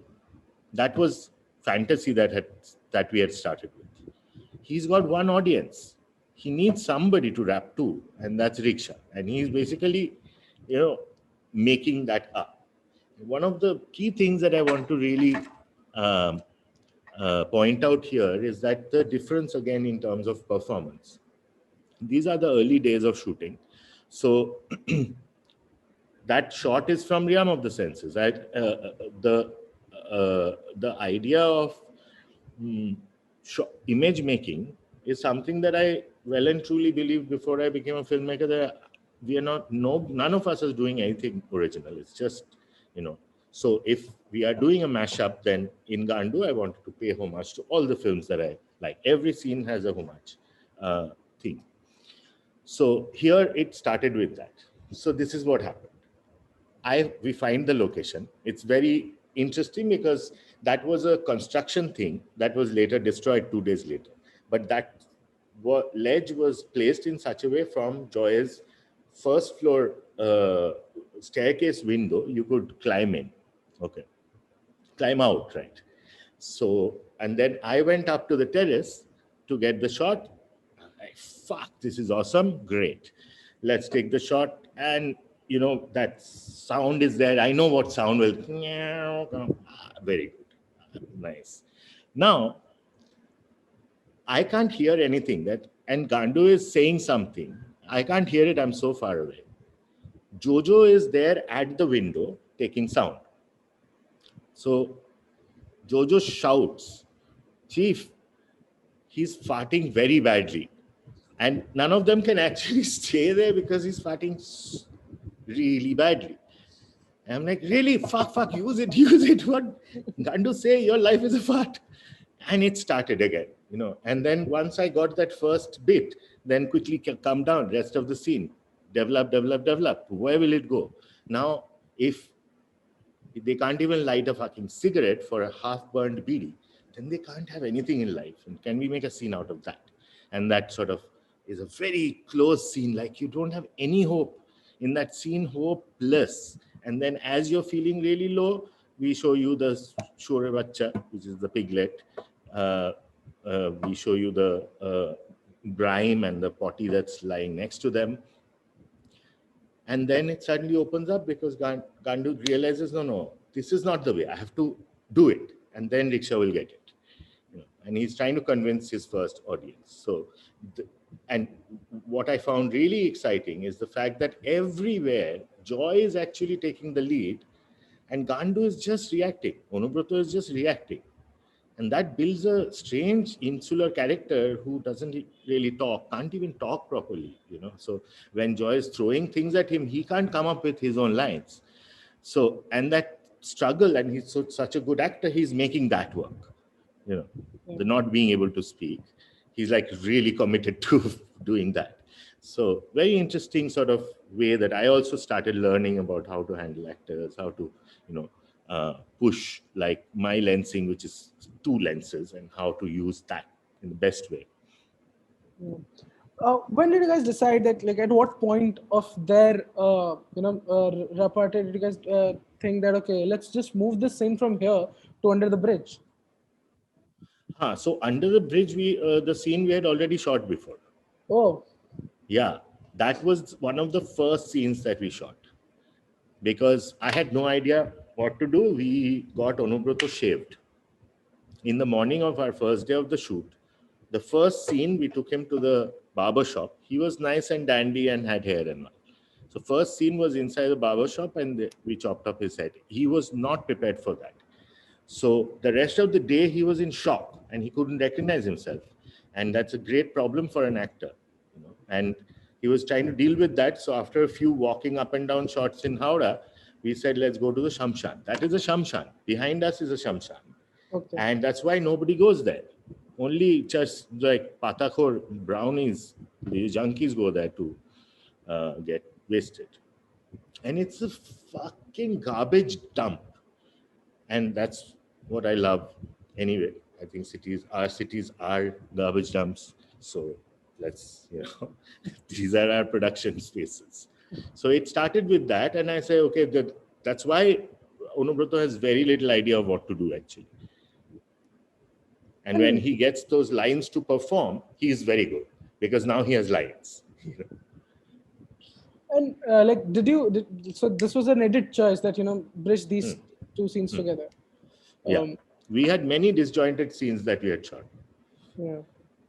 That was fantasy that we had started with. He's got one audience. He needs somebody to rap to, and that's Riksha. And he's basically, making that up. One of the key things that I want to really point out here is that the difference again in terms of performance. These are the early days of shooting. So that shot is from Realm of the Senses. The idea of image making is something that I well and truly believed before I became a filmmaker, that none of us is doing anything original. It's just, so if we are doing a mashup, then in Gandu, I wanted to pay homage to all the films that I like. Every scene has a homage thing. So here it started with that. So this is what happened. We find the location. It's very interesting because that was a construction thing that was later destroyed 2 days later. But that ledge was placed in such a way from Joy's first floor staircase window, you could climb in, climb out, right? So, and then I went up to the terrace to get the shot. Fuck, this is awesome, great. Let's take the shot, and that sound is there. I know what sound will, very good, nice. Now, I can't hear anything and Gandu is saying something. I can't hear it, I'm so far away. Jojo is there at the window taking sound. So Jojo shouts, "Chief, he's farting very badly." And none of them can actually stay there because he's farting really badly. And I'm like, really? Fuck, use it. What? Gandu say, your life is a fart. And it started again, And then once I got that first bit, then quickly come down, rest of the scene, develop. Where will it go? Now, if they can't even light a fucking cigarette for a half-burned beedi, then they can't have anything in life. And can we make a scene out of that? And that sort of is a very close scene. Like you don't have any hope. In that scene, hopeless. And then as you're feeling really low, we show you the Shore Bacha, which is the piglet. We show you the Brahim and the potty that's lying next to them. And then it suddenly opens up because Gandu realizes, no, this is not the way. I have to do it. And then Riksha will get it. And he's trying to convince his first audience. So, and what I found really exciting is the fact that everywhere Joy is actually taking the lead and Gandu is just reacting. Onubroto is just reacting. And that builds a strange insular character who doesn't really talk, can't even talk properly, So when Joy is throwing things at him, he can't come up with his own lines. So, and that struggle, and he's such a good actor, he's making that work, the not being able to speak. He's like really committed to doing that. So very interesting sort of way that I also started learning about how to handle actors, how to, push like my lensing, which is 2 lenses, and how to use that in the best way. When did you guys decide that, like, at what point of their, repertoire did you guys think that, okay, let's just move this scene from here to Under the Bridge? So Under the Bridge, the scene we had already shot before. Oh. Yeah, that was one of the first scenes that we shot. Because I had no idea what to do. We got Onubroto shaved. In the morning of our first day of the shoot, the first scene, we took him to the barber shop. He was nice and dandy and had hair and all. So first scene was inside the barber shop and we chopped up his head. He was not prepared for that. So the rest of the day, he was in shock and he couldn't recognize himself. And that's a great problem for an actor. And he was trying to deal with that. So after a few walking up and down shots in Howrah, we said, let's go to the Shamshan. That is a Shamshan. Behind us is a Shamshan. Okay. And that's why nobody goes there. Only just like Patakhor brownies, the junkies go there to get wasted. And it's a fucking garbage dump. And that's what I love anyway. I think our cities are garbage dumps. So let's, these are our production spaces. So it started with that. And I say, okay, that's why Onubroto has very little idea of what to do actually. And when he gets those lines to perform, he is very good because now he has lines. And so this was an edit choice that, bridge these 2 scenes together. Yeah. We had many disjointed scenes that we had shot. Yeah.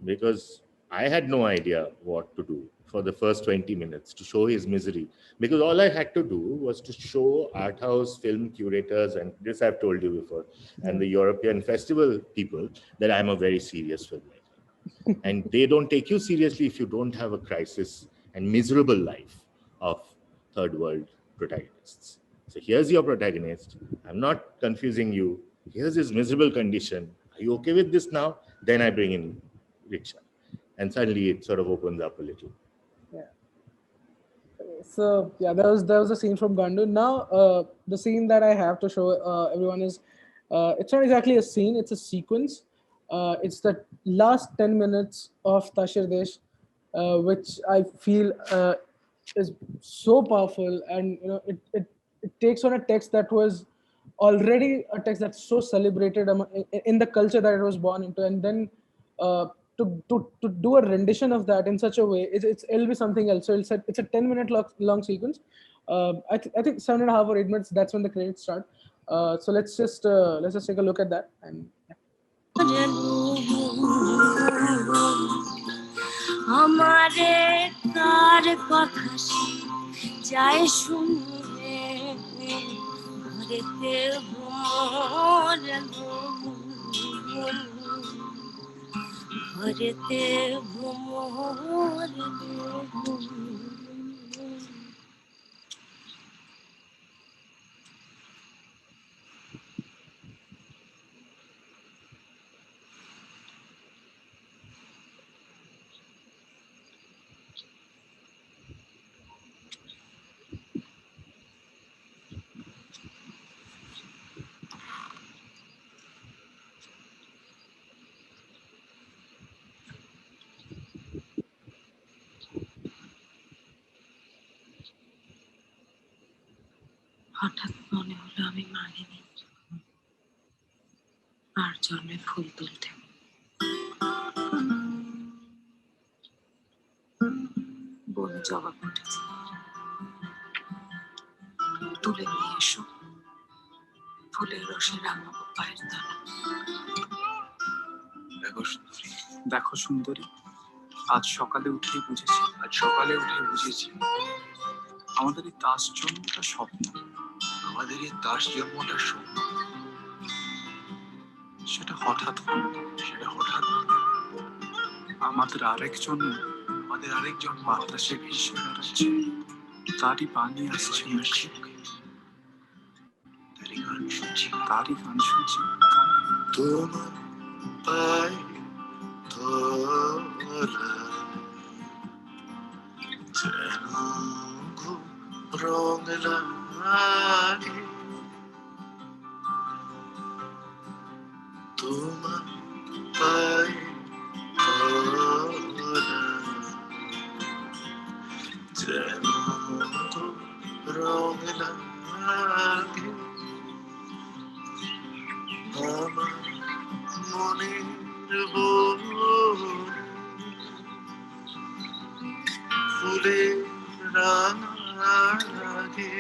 Because I had no idea what to do for the first 20 minutes to show his misery. Because all I had to do was to show art house film curators, and this I've told you before, and the European festival people that I'm a very serious filmmaker. And they don't take you seriously if you don't have a crisis and miserable life of third world protagonists. So here's your protagonist. I'm not confusing you. Here's his miserable condition. Are you okay with this now? Then I bring in Riksha. And suddenly it sort of opens up a little. Yeah. So yeah, there was a scene from Gandu. Now the scene that I have to show everyone is, it's not exactly a scene, it's a sequence. It's the last 10 minutes of Tashir Desh, which I feel is so powerful, and it takes on a text that was already a text that's so celebrated in the culture that it was born into, and then to do a rendition of that in such a way, it'll be something else. So it's a 10-minute long sequence. I think 7.5 or 8 minutes. That's when the credits start. So let's just take a look at that. And হঠাৎ মনে হলো আমি মারিনি, আর জন্মে ফুল তুলতে। বনে জবা ফুটেছে, তুলে নিয়ে এসো ফুলের রসে রাঙাবো পায়ের দানা। দেখো সুন্দরী, আজ সকালে উঠেই বুঝেছি আমাদের এই তাস জন্মটা স্বপ্ন। সেটা হঠাৎ আমাদের আরেকজন বাতাসে ভেসে বেড়াচ্ছে, তারই পানি আসছে তারই গান শুনছি। তোমার পায়ে ধরা যেন রং লাগে, তোমার পায়ে ধরা যেন রং লাগে, আমার মনের ফুলের রাগে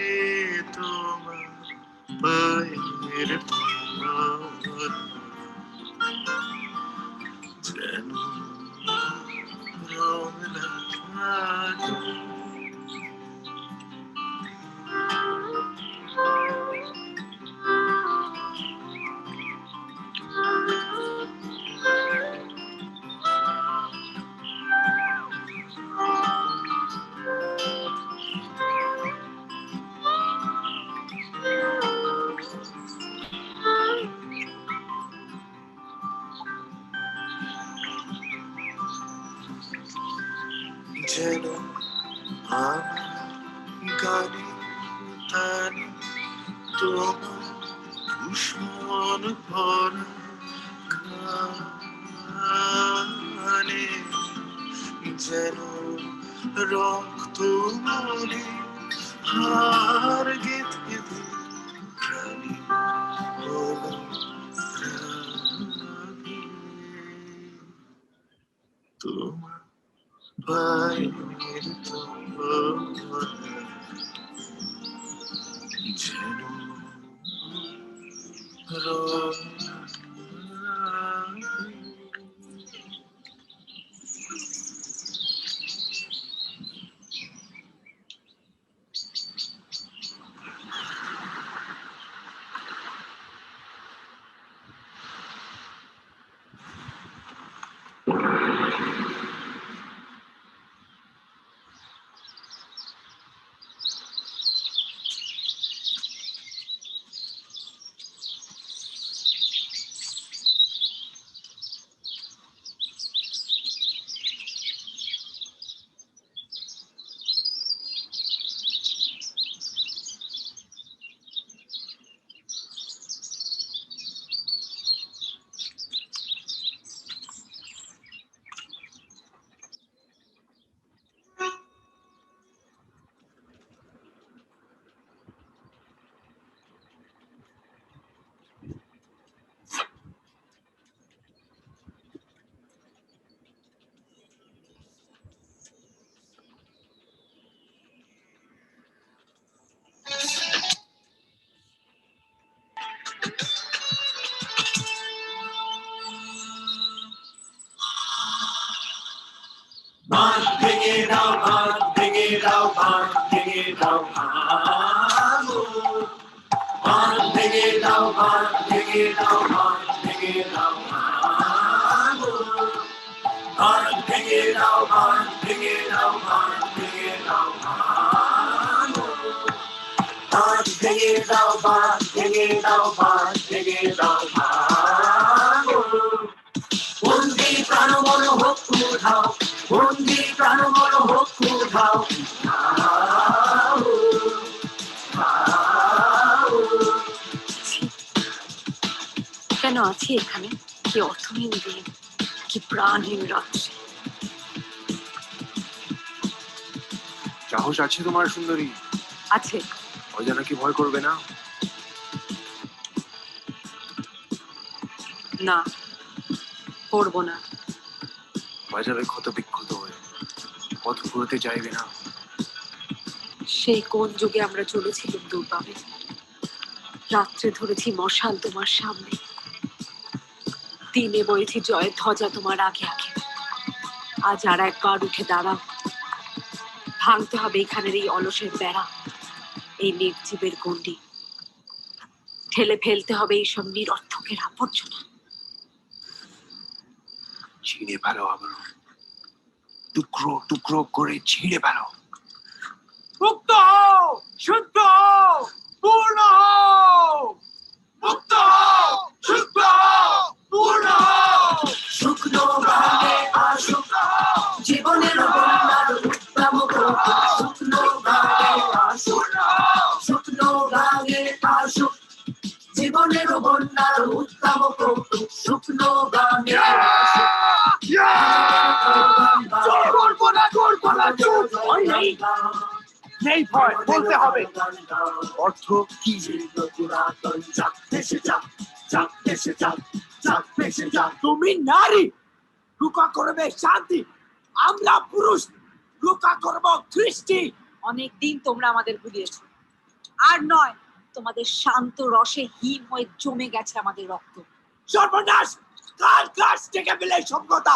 তোমার পায়ের ধরা যেন রং লাগে। যেন আমার গানে তানে তোমার ভূষণ ভরা গানে, যেন রক্ত মনে হার গেঁথে প্রাণী হলো রাগে, তোমার পায়ের ধরা যেন রং লাগে। ভাঙ ভেঙে দাও, ভাঙ ভেঙে দাও, ভাঙ ভেঙে দাও, ভাঙ ভেঙে দাও, ভাঙ ভেঙে দাও, ভাঙ ভেঙে দাও, ভাঙ ভেঙে দাও, ভাঙ ভেঙে দাও, ভাঙ ভেঙে দাও, ভাঙ ভেঙে দাও, ভাঙ ভেঙে দাও, ভাঙ ভেঙে দাও, বন্দি প্রাণ মন হোক উধাও, বন্দি প্রাণ মন হোক উধাও, কেন আছি এখানে? কি অর্থহীন দিন, কি প্রাণহীন রাত্রি। সাহস আছে তোমার সুন্দরী? আছে। অজানা কি ভয় করবে না? না, করবো না। বাজারে ক্ষত বিক্ষত হয়ে পথ ঘুরতে চাইবে না? সেই কোন যুগে আমরা চলেছিলাম দূরপাবে, রাত্রে ধরেছি মশাল তোমার সামনে, দিনে বইছি জয়ের ধ্বজা তোমার আগে আগে। আজ আর একবার উঠে দাঁড়াও, ভাঙতে হবে এখানের এই অলসের বেড়া, এই নির্জীবের গণ্ডি, ঠেলে ফেলতে হবে এইসব নিরর্থকের আবর্জনা। ছিঁড়ে ফেলো আবার, টুকরো টুকরো করে ছিঁড়ে ফেলো। মুক্ত হও, শুদ্ধ হও, পূর্ণ হও। মুক্ত হও, শুদ্ধ হও, পূর্ণ হও। শুকনো গানে আসুক জীবনের বন্যার উত্তম কৌতুক। শুকনো গানে আসুক, শুকনো গানে আসুক জীবনের বন্যার উত্তম কৌতুক। শুকনো গানে আসুক। জোর করবো না, করবো না, জোর ভয় নেই, নেই ভয়, বলতে হবে। অর্থ কি? পুরাতন যাক দেশে যাক, যাক দেশে যাক, যাক দেশে যাক। তুমি নারী, রুকা করবে শান্তি, আমরা পুরুষ রুকা করব দৃষ্টি। অনেকদিন তোমরা আমাদের ভুলিয়েছো, আর নয় তোমাদের শান্ত রসে হীন হয়ে জমে গেছে আমাদের রক্ত। সর্বনাশ, কার কাছ থেকে পেলে সভ্যতা?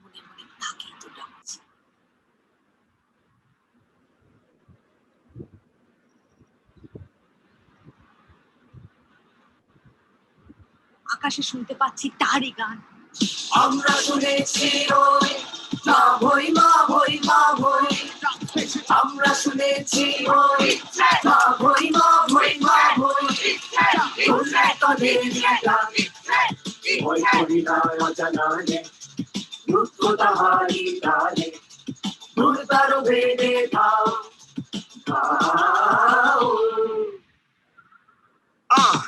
মনে মনে তাকেই তো ডাকছি। আকাশে শুনতে পাচ্ছি তারই গান। আমরা শুনেছি ওই মা ভই, মা ভই, মা ভই। আমরা শুনেছি ওই মা ভই, মা ভই, মা ভই। শুনলে কাঁধে গান, ভয় করি না অজানানে, দুঃখ তাহারি গানে। দূর তারো ভেদে খাও, খাও।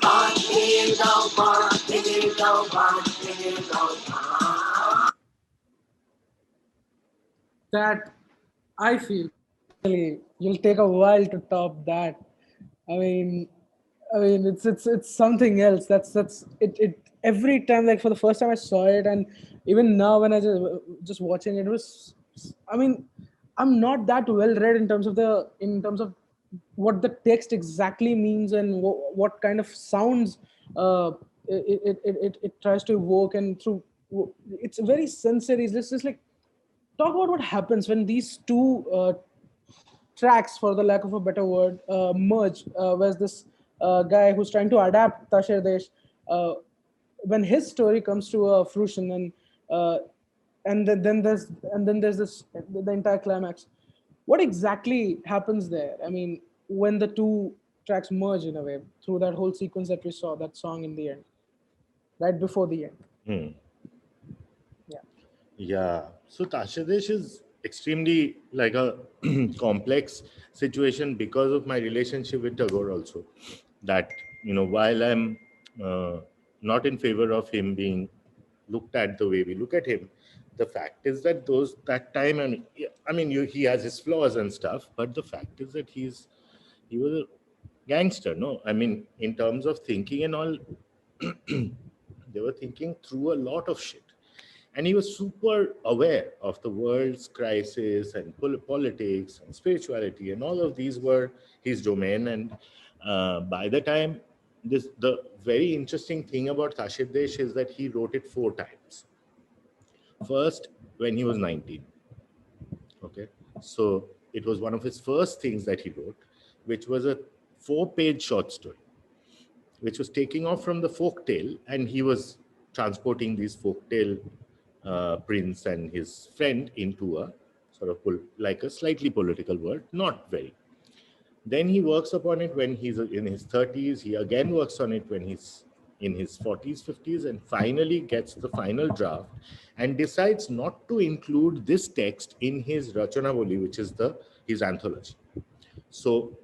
বাঁধে দাও, বাঁধে দাও, বাঁধে দাও। That I feel you'll take a while to top that. I mean, it's something else. That's it. Every time, like for the first time I saw it, and even now when I just watching it, was, I mean, I'm not that well read in terms of what the text exactly means and what kind of sounds it tries to evoke, and through it's very sensory. This is like, talk about what happens when these two tracks, for the lack of a better word, merge. Where's this guy who's trying to adapt Tashir Desh, when his story comes to fruition, and then there's this, the entire climax. What exactly happens there? I mean, when the two tracks merge in a way through that whole sequence that we saw, that song in the end, right before the end. Yeah. So Tashir Desh is extremely like a complex situation because of my relationship with Tagore also. That, while I'm not in favor of him being looked at the way we look at him, the fact is that that time, he has his flaws and stuff, but the fact is that he was a gangster, no? I mean, in terms of thinking and all, they were thinking through a lot of shit. And he was super aware of the world's crisis and politics and spirituality, and all of these were his domain. And by the time, the very interesting thing about Tashir Desh is that he wrote it 4 times. First, when he was 19. Okay, so it was one of his first things that he wrote, which was a 4-page short story, which was taking off from the folk tale, and he was transporting these folk tale prince and his friend into a sort of like a slightly political world, not very. Then he works upon it when he's in his 30s. He again works on it when he's in his 40s, 50s, and finally gets the final draft and decides not to include this text in his Rachanavali, which is his anthology. So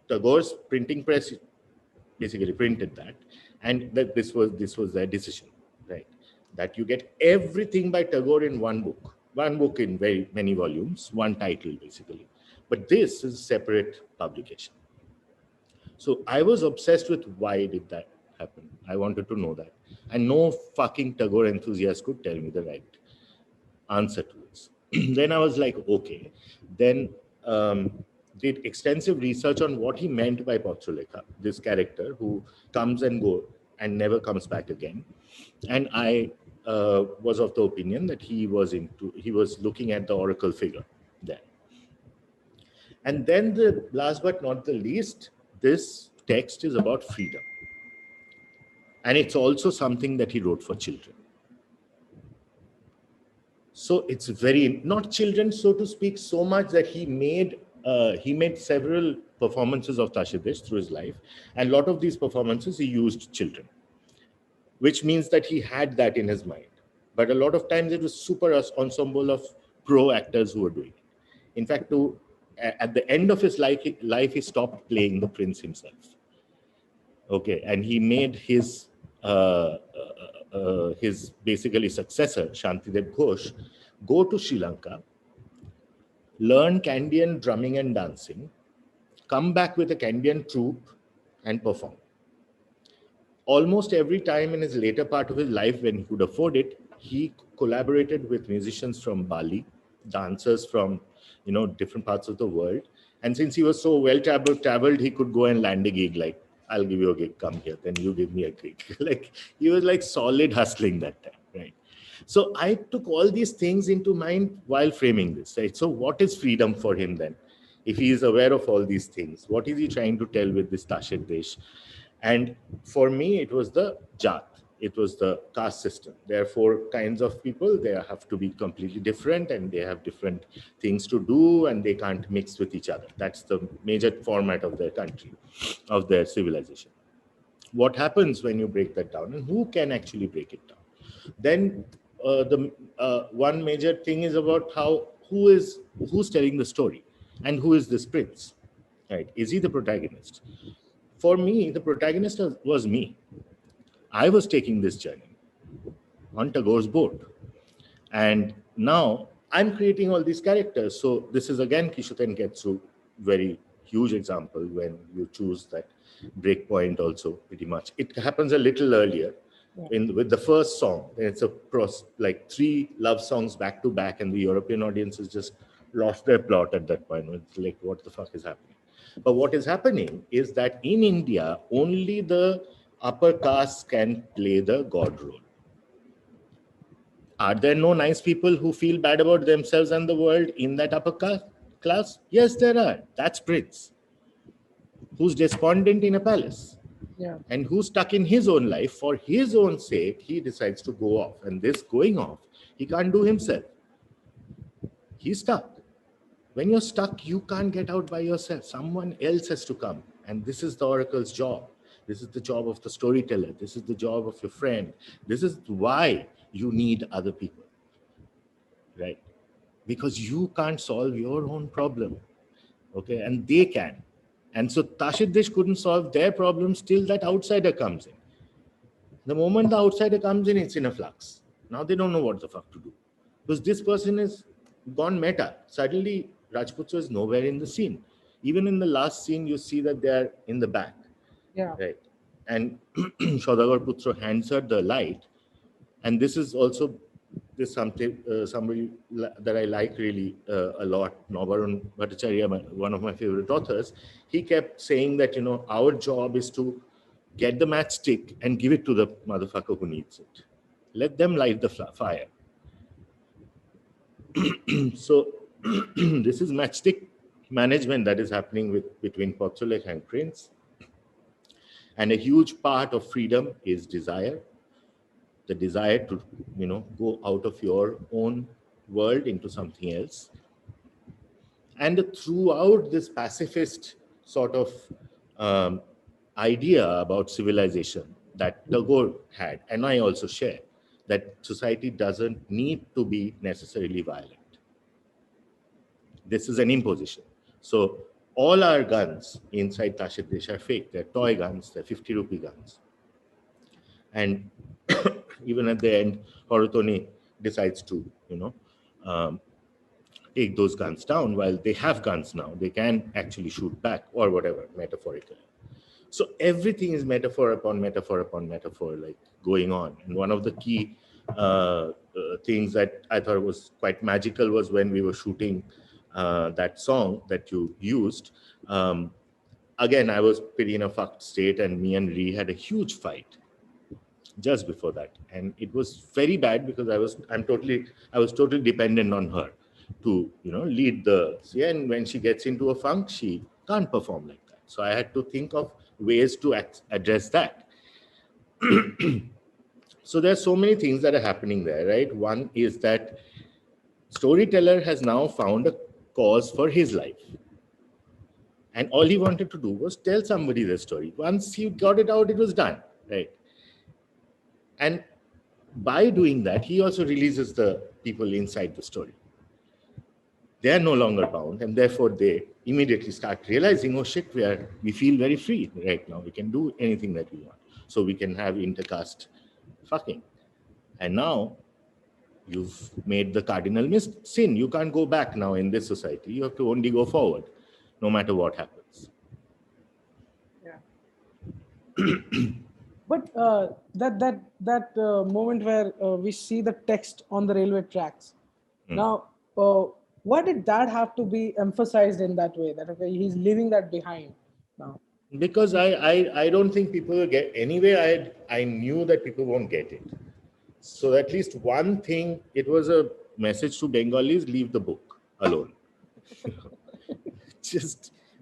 Tagore's printing press basically printed that, and that this was their decision, right? That you get everything by Tagore in one book in very many volumes, one title basically. But this is a separate publication. So I was obsessed with why did that happen. I wanted to know that. And no fucking Tagore enthusiast could tell me the right answer to this. Then I was like, okay. Then did extensive research on what he meant by Potrolekha, this character who comes and goes and never comes back again. And I was of the opinion that he was looking at the oracle figure there. And then the last but not the least, this text is about freedom. And it's also something that he wrote for children. So it's very, not children, so to speak, so much that he made several performances of Tashidesh through his life. And a lot of these performances, he used children, which means that he had that in his mind. But a lot of times it was super ensemble of pro actors who were doing it. In fact, at the end of his life, he stopped playing the prince himself. Okay, and he made his basically successor, Shantidev Ghosh, go to Sri Lanka, learn Kandyan drumming and dancing, come back with a Kandyan troupe and perform. Almost every time in his later part of his life when he could afford it, he collaborated with musicians from Bali, dancers from different parts of the world. And since he was so well traveled, he could go and land a gig like, I'll give you a gig, come here, then you give me a gig. Like he was like solid hustling that time, right? So I took all these things into mind while framing this, right? So what is freedom for him then? If he is aware of all these things, what is he trying to tell with this Tashidesh? And for me, it was the Jat. It was the caste system. There are 4 kinds of people. They have to be completely different and they have different things to do and they can't mix with each other. That's the major format of their country, of their civilization. What happens when you break that down and who can actually break it down? Then one major thing is about who's telling the story and who is this prince, right? Is he the protagonist? For me, the protagonist was me. I was taking this journey on Tagore's boat. And now I'm creating all these characters. So this is again Kishoten Ketsu, very huge example when you choose that breakpoint also pretty much. It happens a little earlier with the first song. It's like 3 love songs back to back and the European audiences just lost their plot at that point. It's like, what the fuck is happening? But what is happening is that in India, only the upper castes can play the god role. Are there no nice people who feel bad about themselves and the world in that upper class? Yes, there are. That's Prince, who's despondent in a palace. Yeah. And who's stuck in his own life. For his own sake, he decides to go off. And this going off, he can't do himself. He's stuck. When you're stuck, you can't get out by yourself. Someone else has to come. And this is the oracle's job. This is the job of the storyteller. This is the job of your friend. This is why you need other people, right? Because you can't solve your own problem, okay? And they can. And so Tashidesh couldn't solve their problems till that outsider comes in. The moment the outsider comes in, it's in a flux. Now they don't know what the fuck to do. Because this person is gone meta. Suddenly, Rajputra is nowhere in the scene. Even in the last scene, you see that they are in the back. Yeah. Right. And Saudagar Putra hands her the light. And this is also somebody that I like really a lot, Nabarun Bhattacharya, one of my favorite authors. He kept saying that, our job is to get the matchstick and give it to the motherfucker who needs it. Let them light the fire. So this is matchstick management that is happening between Potrolekha and Prince. And a huge part of freedom is desire. The desire to, go out of your own world into something else. And throughout this pacifist sort of idea about civilization that Tagore had, and I also share, that society doesn't need to be necessarily violent. This is an imposition. So all our guns inside Tashidesh are fake. They're toy guns, they're 50 rupee guns. And even at the end, Horotoni decides to, take those guns down. While they have guns now, they can actually shoot back or whatever, metaphorically. So everything is metaphor upon metaphor upon metaphor, like going on. And one of the key things that I thought was quite magical was when we were shooting that song that you used, again, I was pretty in a fucked state, and me and Ree had a huge fight just before that, and it was very bad because I was totally dependent on her to lead the. And when she gets into a funk, she can't perform like that. So I had to think of ways to address that. So there's so many things that are happening there, right? One is that storyteller has now found a cause for his life. And all he wanted to do was tell somebody the story. Once he got it out, it was done, right? And by doing that, he also releases the people inside the story. They are no longer bound, and therefore they immediately start realizing, oh shit, we feel very free right now. We can do anything that we want. So we can have intercaste fucking. And now you've made the cardinal sin. You can't go back now in this society. You have to only go forward, no matter what happens. Yeah. But that moment where we see the text on the railway tracks. Now, why did that have to be emphasized in that way? That okay, he's leaving that behind now. Because I don't think people will get anyway. I knew that people won't get it. So at least one thing, it was a message to Bengalis: leave the book alone.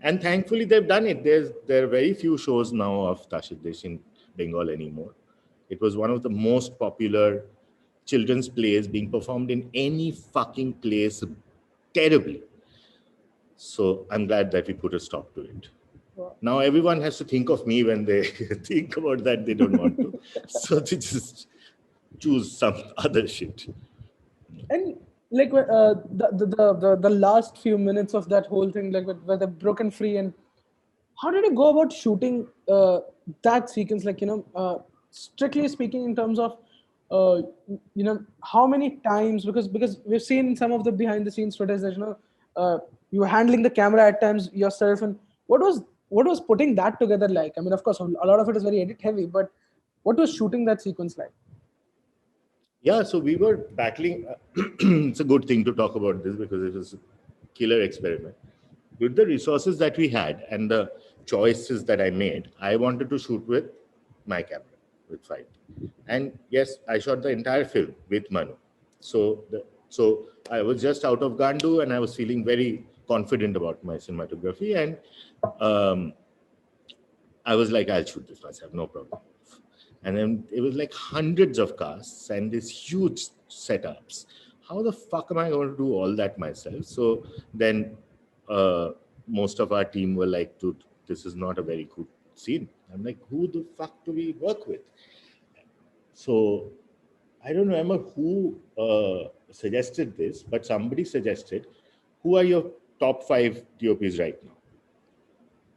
And thankfully they've done it. There are very few shows now of Tashit Desh in Bengal anymore. It was one of the most popular children's plays being performed in any fucking place terribly. So I'm glad that we put a stop to it. Wow. Now everyone has to think of me when they think about that. They don't want to. So they just choose some other shit. And like the last few minutes of that whole thing, like where they're broken free, and how did you go about shooting that sequence? Like, strictly speaking, in terms of how many times, because we've seen some of the behind the scenes footage that you were handling the camera at times yourself, and what was putting that together like? I mean, of course, a lot of it is very edit heavy, but what was shooting that sequence like? Yeah, so we were battling. It's a good thing to talk about this because it was a killer experiment. With the resources that we had and the choices that I made, I wanted to shoot with my camera, with 5D. And yes, I shot the entire film with Manu. So I was just out of Gandu and I was feeling very confident about my cinematography. And I was like, I'll shoot this myself, no problem. And then it was like hundreds of casts and these huge setups. How the fuck am I going to do all that myself? So then most of our team were like, dude, this is not a very good scene. I'm like, who the fuck do we work with? So I don't remember who suggested this, but somebody suggested, who are your top 5 DOPs right now?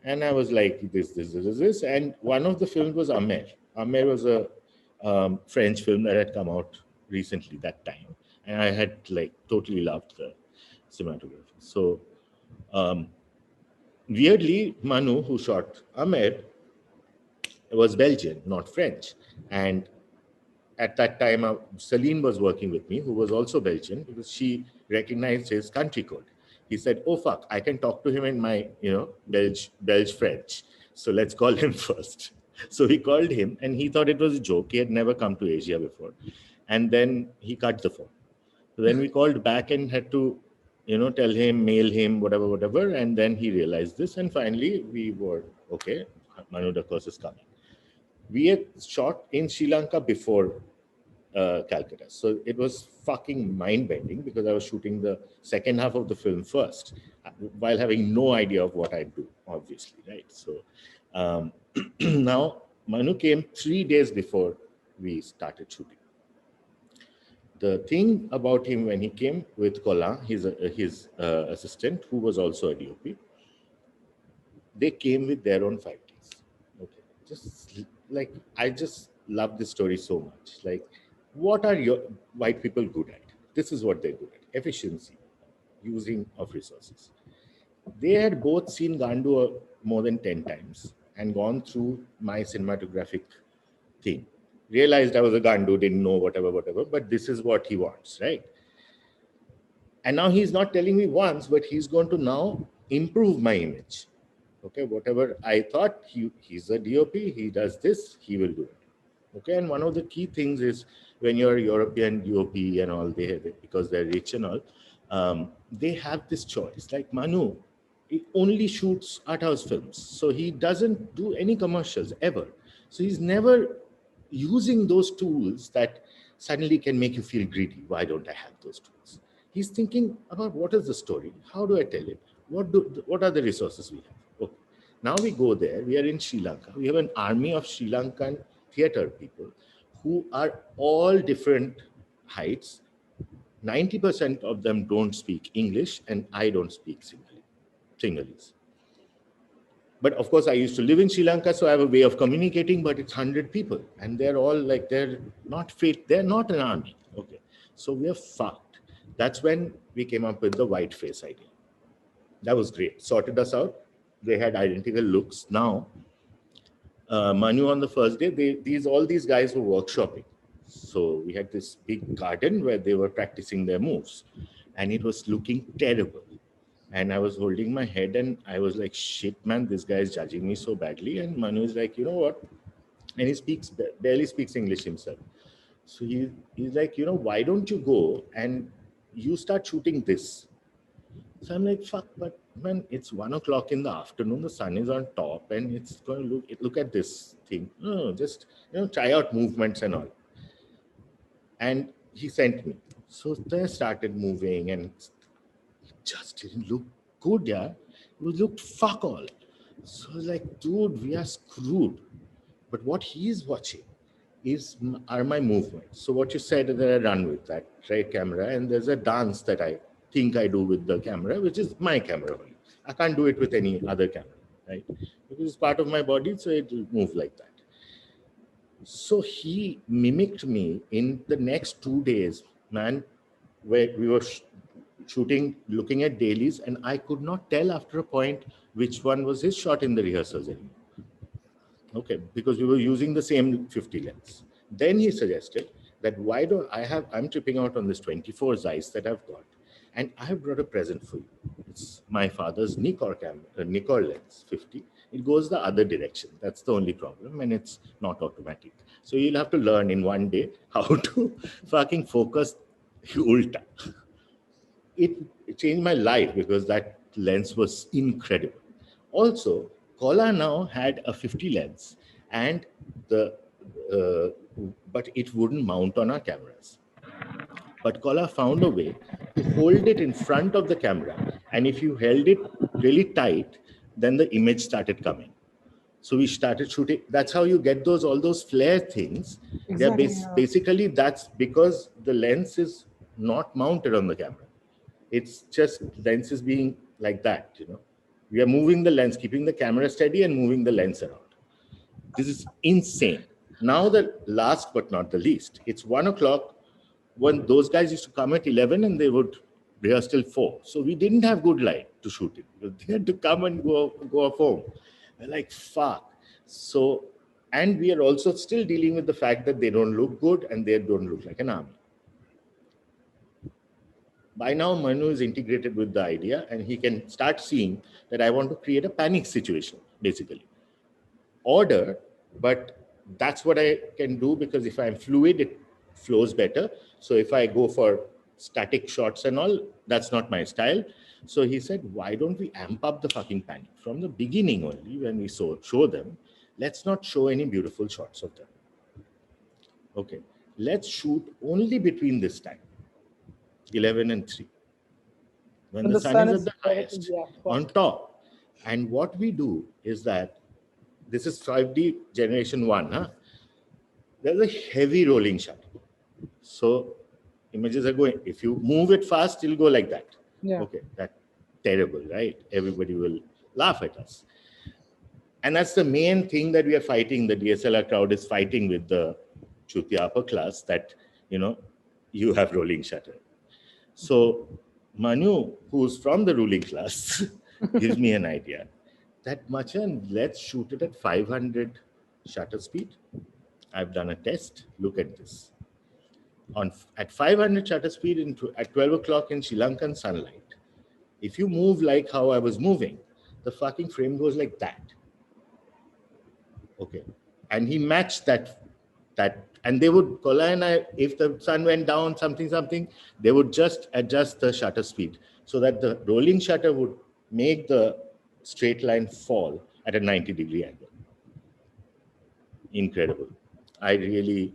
And I was like, this. And one of the films was Amer. Amer was a French film that had come out recently that time. And I had like totally loved the cinematography. So weirdly, Manu, who shot Amer, was Belgian, not French. And at that time, Celine was working with me, who was also Belgian, because she recognized his country code. He said, oh, fuck, I can talk to him in my, Belge French. So let's call him first. So we called him and he thought it was a joke. He had never come to Asia before. And then he cut the phone. So then we called back and had to, tell him, mail him, whatever. And then he realized this. And finally we were, okay, Manu, the course is coming. We had shot in Sri Lanka before Calcutta. So it was fucking mind-bending because I was shooting the second half of the film first while having no idea of what I'd do, obviously, right? So now Manu came 3 days before we started shooting. The thing about him when he came with Colin, his assistant, who was also a DOP, they came with their own 5Ds. Okay, just like, I just love this story so much. Like, what are your white people good at? This is what they're good at: efficiency, using of resources. They had both seen Gandu more than 10 times and gone through my cinematographic thing. Realized I was a Gandu, didn't know whatever, but this is what he wants, right? And now he's not telling me once, but he's going to now improve my image. Okay, whatever I thought, he's a DOP, he does this, he will do it. Okay, and one of the key things is when you're a European DOP and all, because they're rich and all, they have this choice. Like Manu, he only shoots art house films. So he doesn't do any commercials ever. So he's never using those tools that suddenly can make you feel greedy. Why don't I have those tools? He's thinking about what is the story? How do I tell it? What are the resources we have? Okay. Now we go there. We are in Sri Lanka. We have an army of Sri Lankan theater people who are all different heights. 90% of them don't speak English, and I don't speak Sinhalese. But of course, I used to live in Sri Lanka, so I have a way of communicating, but it's 100 people. And they're all like, they're not fit, they're not an army. Okay, so we're fucked. That's when we came up with the white face idea. That was great, sorted us out. They had identical looks. Now, Manu on the first day, all these guys were workshopping. So we had this big garden where they were practicing their moves, and it was looking terrible. And I was holding my head and I was like, shit, man, this guy is judging me so badly. And Manu is like, you know what? And he barely speaks English himself. So he's like, you know, why don't you go and you start shooting this? So I'm like, fuck, but man, it's 1 o'clock in the afternoon. The sun is on top and it's going to look at this thing. No, just, you know, try out movements and all. And he sent me. So then I started moving and it just didn't look good, yeah. It looked fuck all. So I was like, dude, we are screwed. But what he's watching are my movements. So what you said that I run with that right camera, and there's a dance that I think I do with the camera, which is my camera only. I can't do it with any other camera, right? Because it's part of my body, so it will move like that. So he mimicked me in the next 2 days, man, where we were shooting, looking at dailies, and I could not tell after a point which one was his shot in the rehearsals anymore. Okay, because we were using the same 50 lens. Then he suggested that why don't I'm tripping out on this 24 Zeiss that I've got, and I have brought a present for you. It's my father's Nikkor lens, 50. It goes the other direction. That's the only problem, and it's not automatic. So you'll have to learn in 1 day how to fucking focus ulta. It changed my life because that lens was incredible. Also, Kola now had a 50 lens, and but it wouldn't mount on our cameras. But Kola found a way to hold it in front of the camera, and if you held it really tight, then the image started coming. So we started shooting. That's how you get all those flare things. Exactly, Basically, that's because the lens is not mounted on the camera. It's just lens is being like that, you know. We are moving the lens, keeping the camera steady and moving the lens around. This is insane. Now the last but not the least, it's 1 o'clock when those guys used to come at 11 and they would rehearse till 4. So we didn't have good light to shoot it. They had to come and go off home. We're like, fuck. So, and we are also still dealing with the fact that they don't look good and they don't look like an army. By now, Manu is integrated with the idea and he can start seeing that I want to create a panic situation, basically. Order, but that's what I can do because if I'm fluid, it flows better. So if I go for static shots and all, that's not my style. So he said, why don't we amp up the fucking panic? From the beginning only, when we show them, let's not show any beautiful shots of them. Okay, let's shoot only between this time. 11 and 3. When the sun is at the highest, on top. And what we do is that, this is 5D generation 1. Huh? There's a heavy rolling shutter. So images are going, if you move it fast, it'll go like that. Yeah. Okay, that's terrible, right? Everybody will laugh at us. And that's the main thing that we are fighting. The DSLR crowd is fighting with the Chutia upper class that, you know, you have rolling shutter. So Manu, who's from the ruling class, gives me an idea that Machan, let's shoot it at 500 shutter speed. I've done a test. Look at this. at 500 shutter speed at 12 o'clock in Sri Lankan sunlight, if you move like how I was moving, the fucking frame goes like that. Okay. And he matched that, and they would, Kola and I, if the sun went down, something, they would just adjust the shutter speed so that the rolling shutter would make the straight line fall at a 90-degree angle. Incredible. I really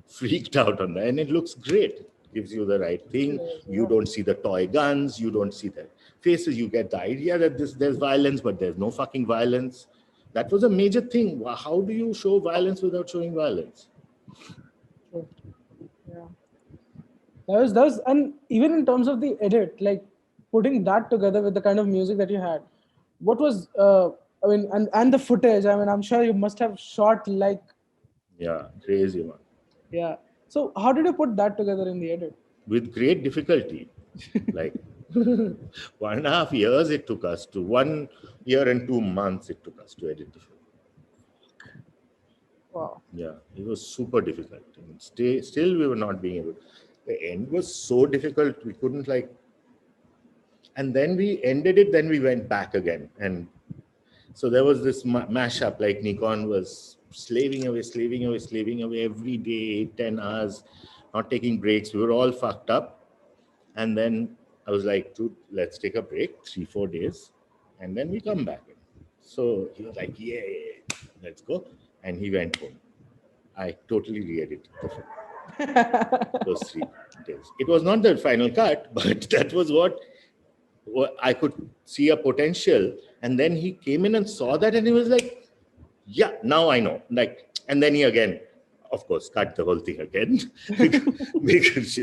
freaked out on that, and it looks great. It gives you the right thing. You don't see the toy guns, you don't see the faces. You get the idea that there's violence, but there's no fucking violence. That was a major thing. How do you show violence without showing violence? Yeah. That was, and even in terms of the edit, putting that together with the kind of music that you had, what was, and the footage, I'm sure you must have shot Yeah, crazy, man. Yeah. So how did you put that together in the edit? With great difficulty. 1.5 years it took us to, 1 year and 2 months it took us to edit the film. Wow. Yeah, it was super difficult. And still we were not being able. The end was so difficult, we couldn't and then we ended it, then we went back again. And so there was this mashup, Nikon was slaving away every day, 10 hours, not taking breaks. We were all fucked up. And then I was like, dude, let's take a break, 3-4 days, and then we come back. So he was like, yeah, let's go. And he went home. I totally re-edited the film. Those 3 days. It was not the final cut, but that was what I could see a potential. And then he came in and saw that, and he was like, yeah, now I know. And then he again, of course, cut the whole thing again. Because,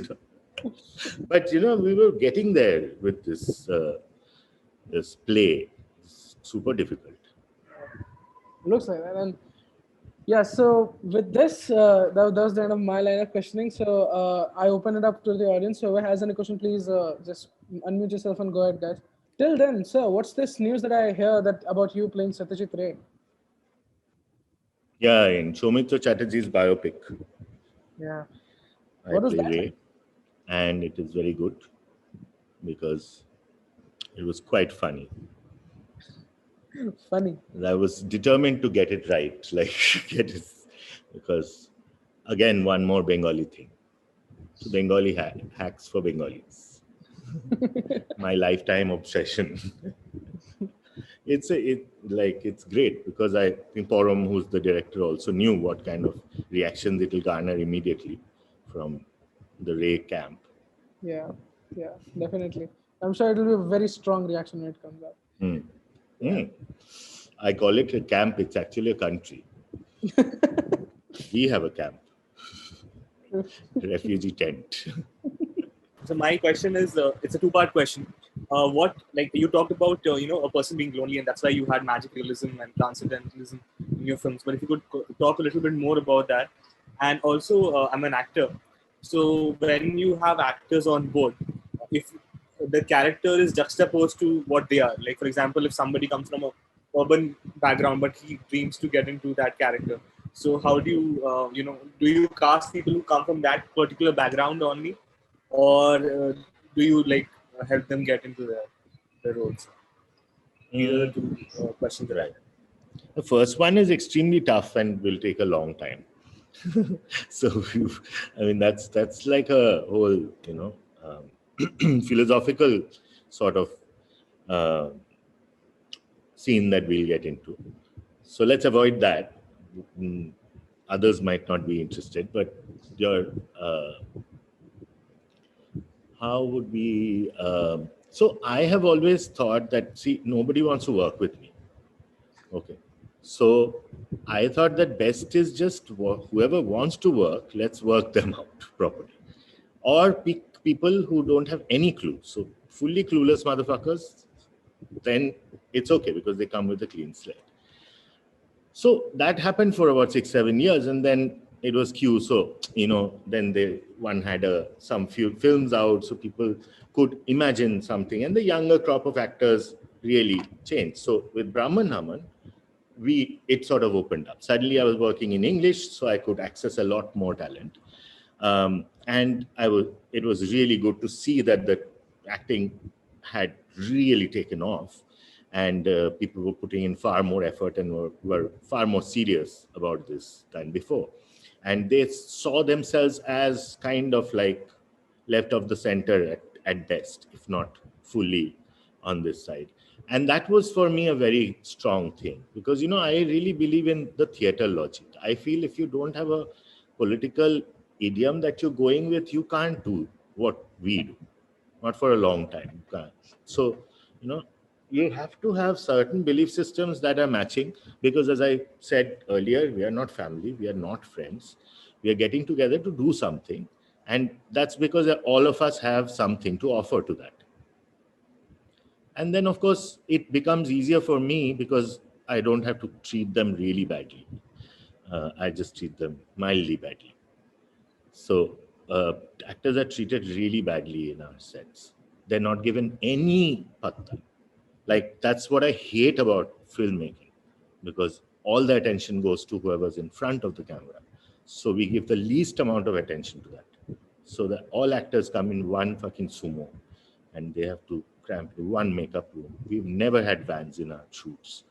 but we were getting there with this this play. It's super difficult. Looks like that. And yeah, so with this, that was the end of my line of questioning. So I open it up to the audience. So whoever has any question, please just unmute yourself and go ahead, guys. Till then, sir, what's this news that I hear about you playing Satyajit Ray? Yeah, in Soumitra Chatterjee's biopic. Yeah. I play Ray, and it is very good because it was quite funny. Funny. I was determined to get it right, because again, one more Bengali thing. So Bengali hacks for Bengalis. My lifetime obsession. It's great because I think Param, who's the director, also knew what kind of reactions it will garner immediately from the Ray camp. Yeah, definitely. I'm sure it will be a very strong reaction when it comes out. I call it a camp. It's actually a country. We have a camp. Refugee tent. So my question is, it's a 2-part question. What, you talked about, a person being lonely, and that's why you had magic realism and transcendentalism in your films. But if you could talk a little bit more about that. And also, I'm an actor. So when you have actors on board, if the character is juxtaposed to what they are, for example, if somebody comes from a urban background, but he dreams to get into that character. So how do you, do you cast people who come from that particular background only? Or do you help them get into the roles? These are the 2 questions. Right. The first one is extremely tough and will take a long time. So, that's like a whole, philosophical sort of scene that we'll get into. So let's avoid that. Others might not be interested, but how would we... so I have always thought that, nobody wants to work with me. Okay. So I thought that best is just whoever wants to work, let's work them out properly. Or pick people who don't have any clue. So fully clueless motherfuckers, then it's okay because they come with a clean slate. So that happened for about 6-7 years, and then it was Q. So, then one had some few films out, so people could imagine something, and the younger crop of actors really changed. So with Brahman Haman, it sort of opened up. Suddenly I was working in English, so I could access a lot more talent. And it was really good to see that the acting had really taken off, and people were putting in far more effort and were far more serious about this than before. And they saw themselves as kind of like left of the center at best, if not fully on this side. And that was for me a very strong thing, because, I really believe in the theater logic. I feel if you don't have a political idiom that you're going with, you can't do what we do, not for a long time. You can't. So, you have to have certain belief systems that are matching, because as I said earlier, we are not family, we are not friends. We are getting together to do something. And that's because all of us have something to offer to that. And then, of course, it becomes easier for me because I don't have to treat them really badly. I just treat them mildly badly. So actors are treated really badly in our sets. They're not given any patta. Like, that's what I hate about filmmaking, because all the attention goes to whoever's in front of the camera. So we give the least amount of attention to that. So that all actors come in one fucking sumo and they have to cramp in one makeup room. We've never had vans in our shoots,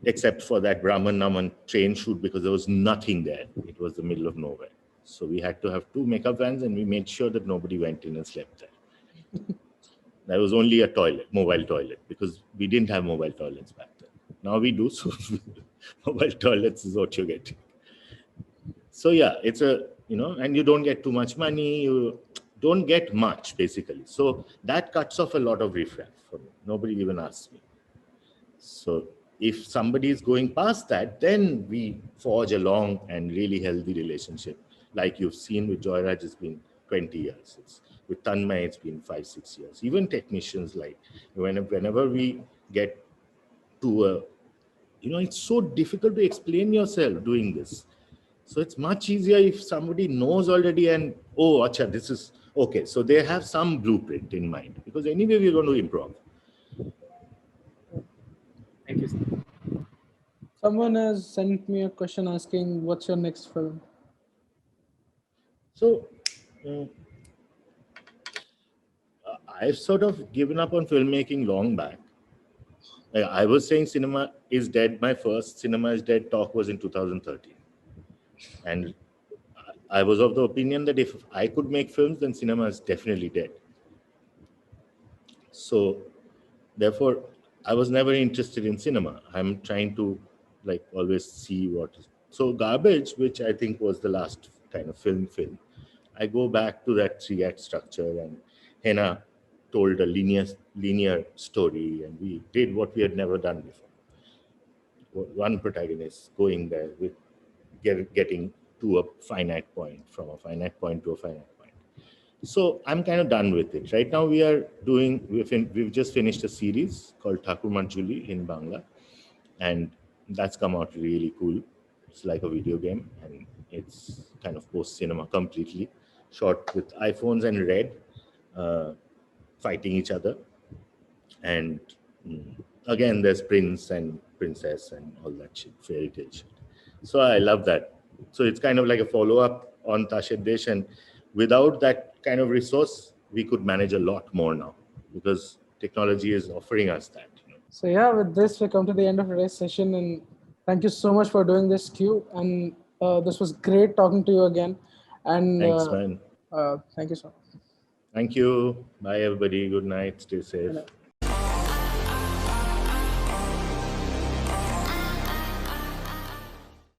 except for that Brahman Naman train shoot, because there was nothing there. It was the middle of nowhere. So we had to have 2 makeup vans, and we made sure that nobody went in and slept there. There was only a toilet, mobile toilet, because we didn't have mobile toilets back then. Now we do, so mobile toilets is what you're getting. So yeah, it's and you don't get too much money, you don't get much, basically. So that cuts off a lot of riffraff for me. Nobody even asks me. So if somebody is going past that, then we forge a long and really healthy relationship. Like you've seen with Joyraj, it's been 20 years. With Tanmay, it's been 5-6 years. Even technicians, like whenever we get to a, it's so difficult to explain yourself doing this. So it's much easier if somebody knows already and, oh, acha, this is, okay. So they have some blueprint in mind, because anyway, we're going to improv. Thank you, sir. Someone has sent me a question asking, what's your next film? So I've sort of given up on filmmaking long back. I was saying cinema is dead. My first cinema is dead talk was in 2013. And I was of the opinion that if I could make films, then cinema is definitely dead. So therefore, I was never interested in cinema. I'm trying to always see what is. So Garbage, which I think was the last kind of film, I go back to that 3-act structure, and Henna told a linear story, and we did what we had never done before. One protagonist going there with getting to a finite point, from a finite point to a finite point. So I'm kind of done with it. Right now we've just finished a series called Thakur Manjuli in Bangla, and that's come out really cool. It's like a video game, and it's kind of post-cinema completely, shot with iPhones and Red, fighting each other. And again, there's prince and princess and all that shit, fairy tale shit. So I love that. So it's kind of like a follow-up on Tashed Desh, and without that kind of resource, we could manage a lot more now, because technology is offering us that. So yeah, with this, we come to the end of today's session, and thank you so much for doing this, Q. And this was great talking to you again. And thanks, man. Thank you so much. Thank you. Bye, everybody. Good night. Stay safe.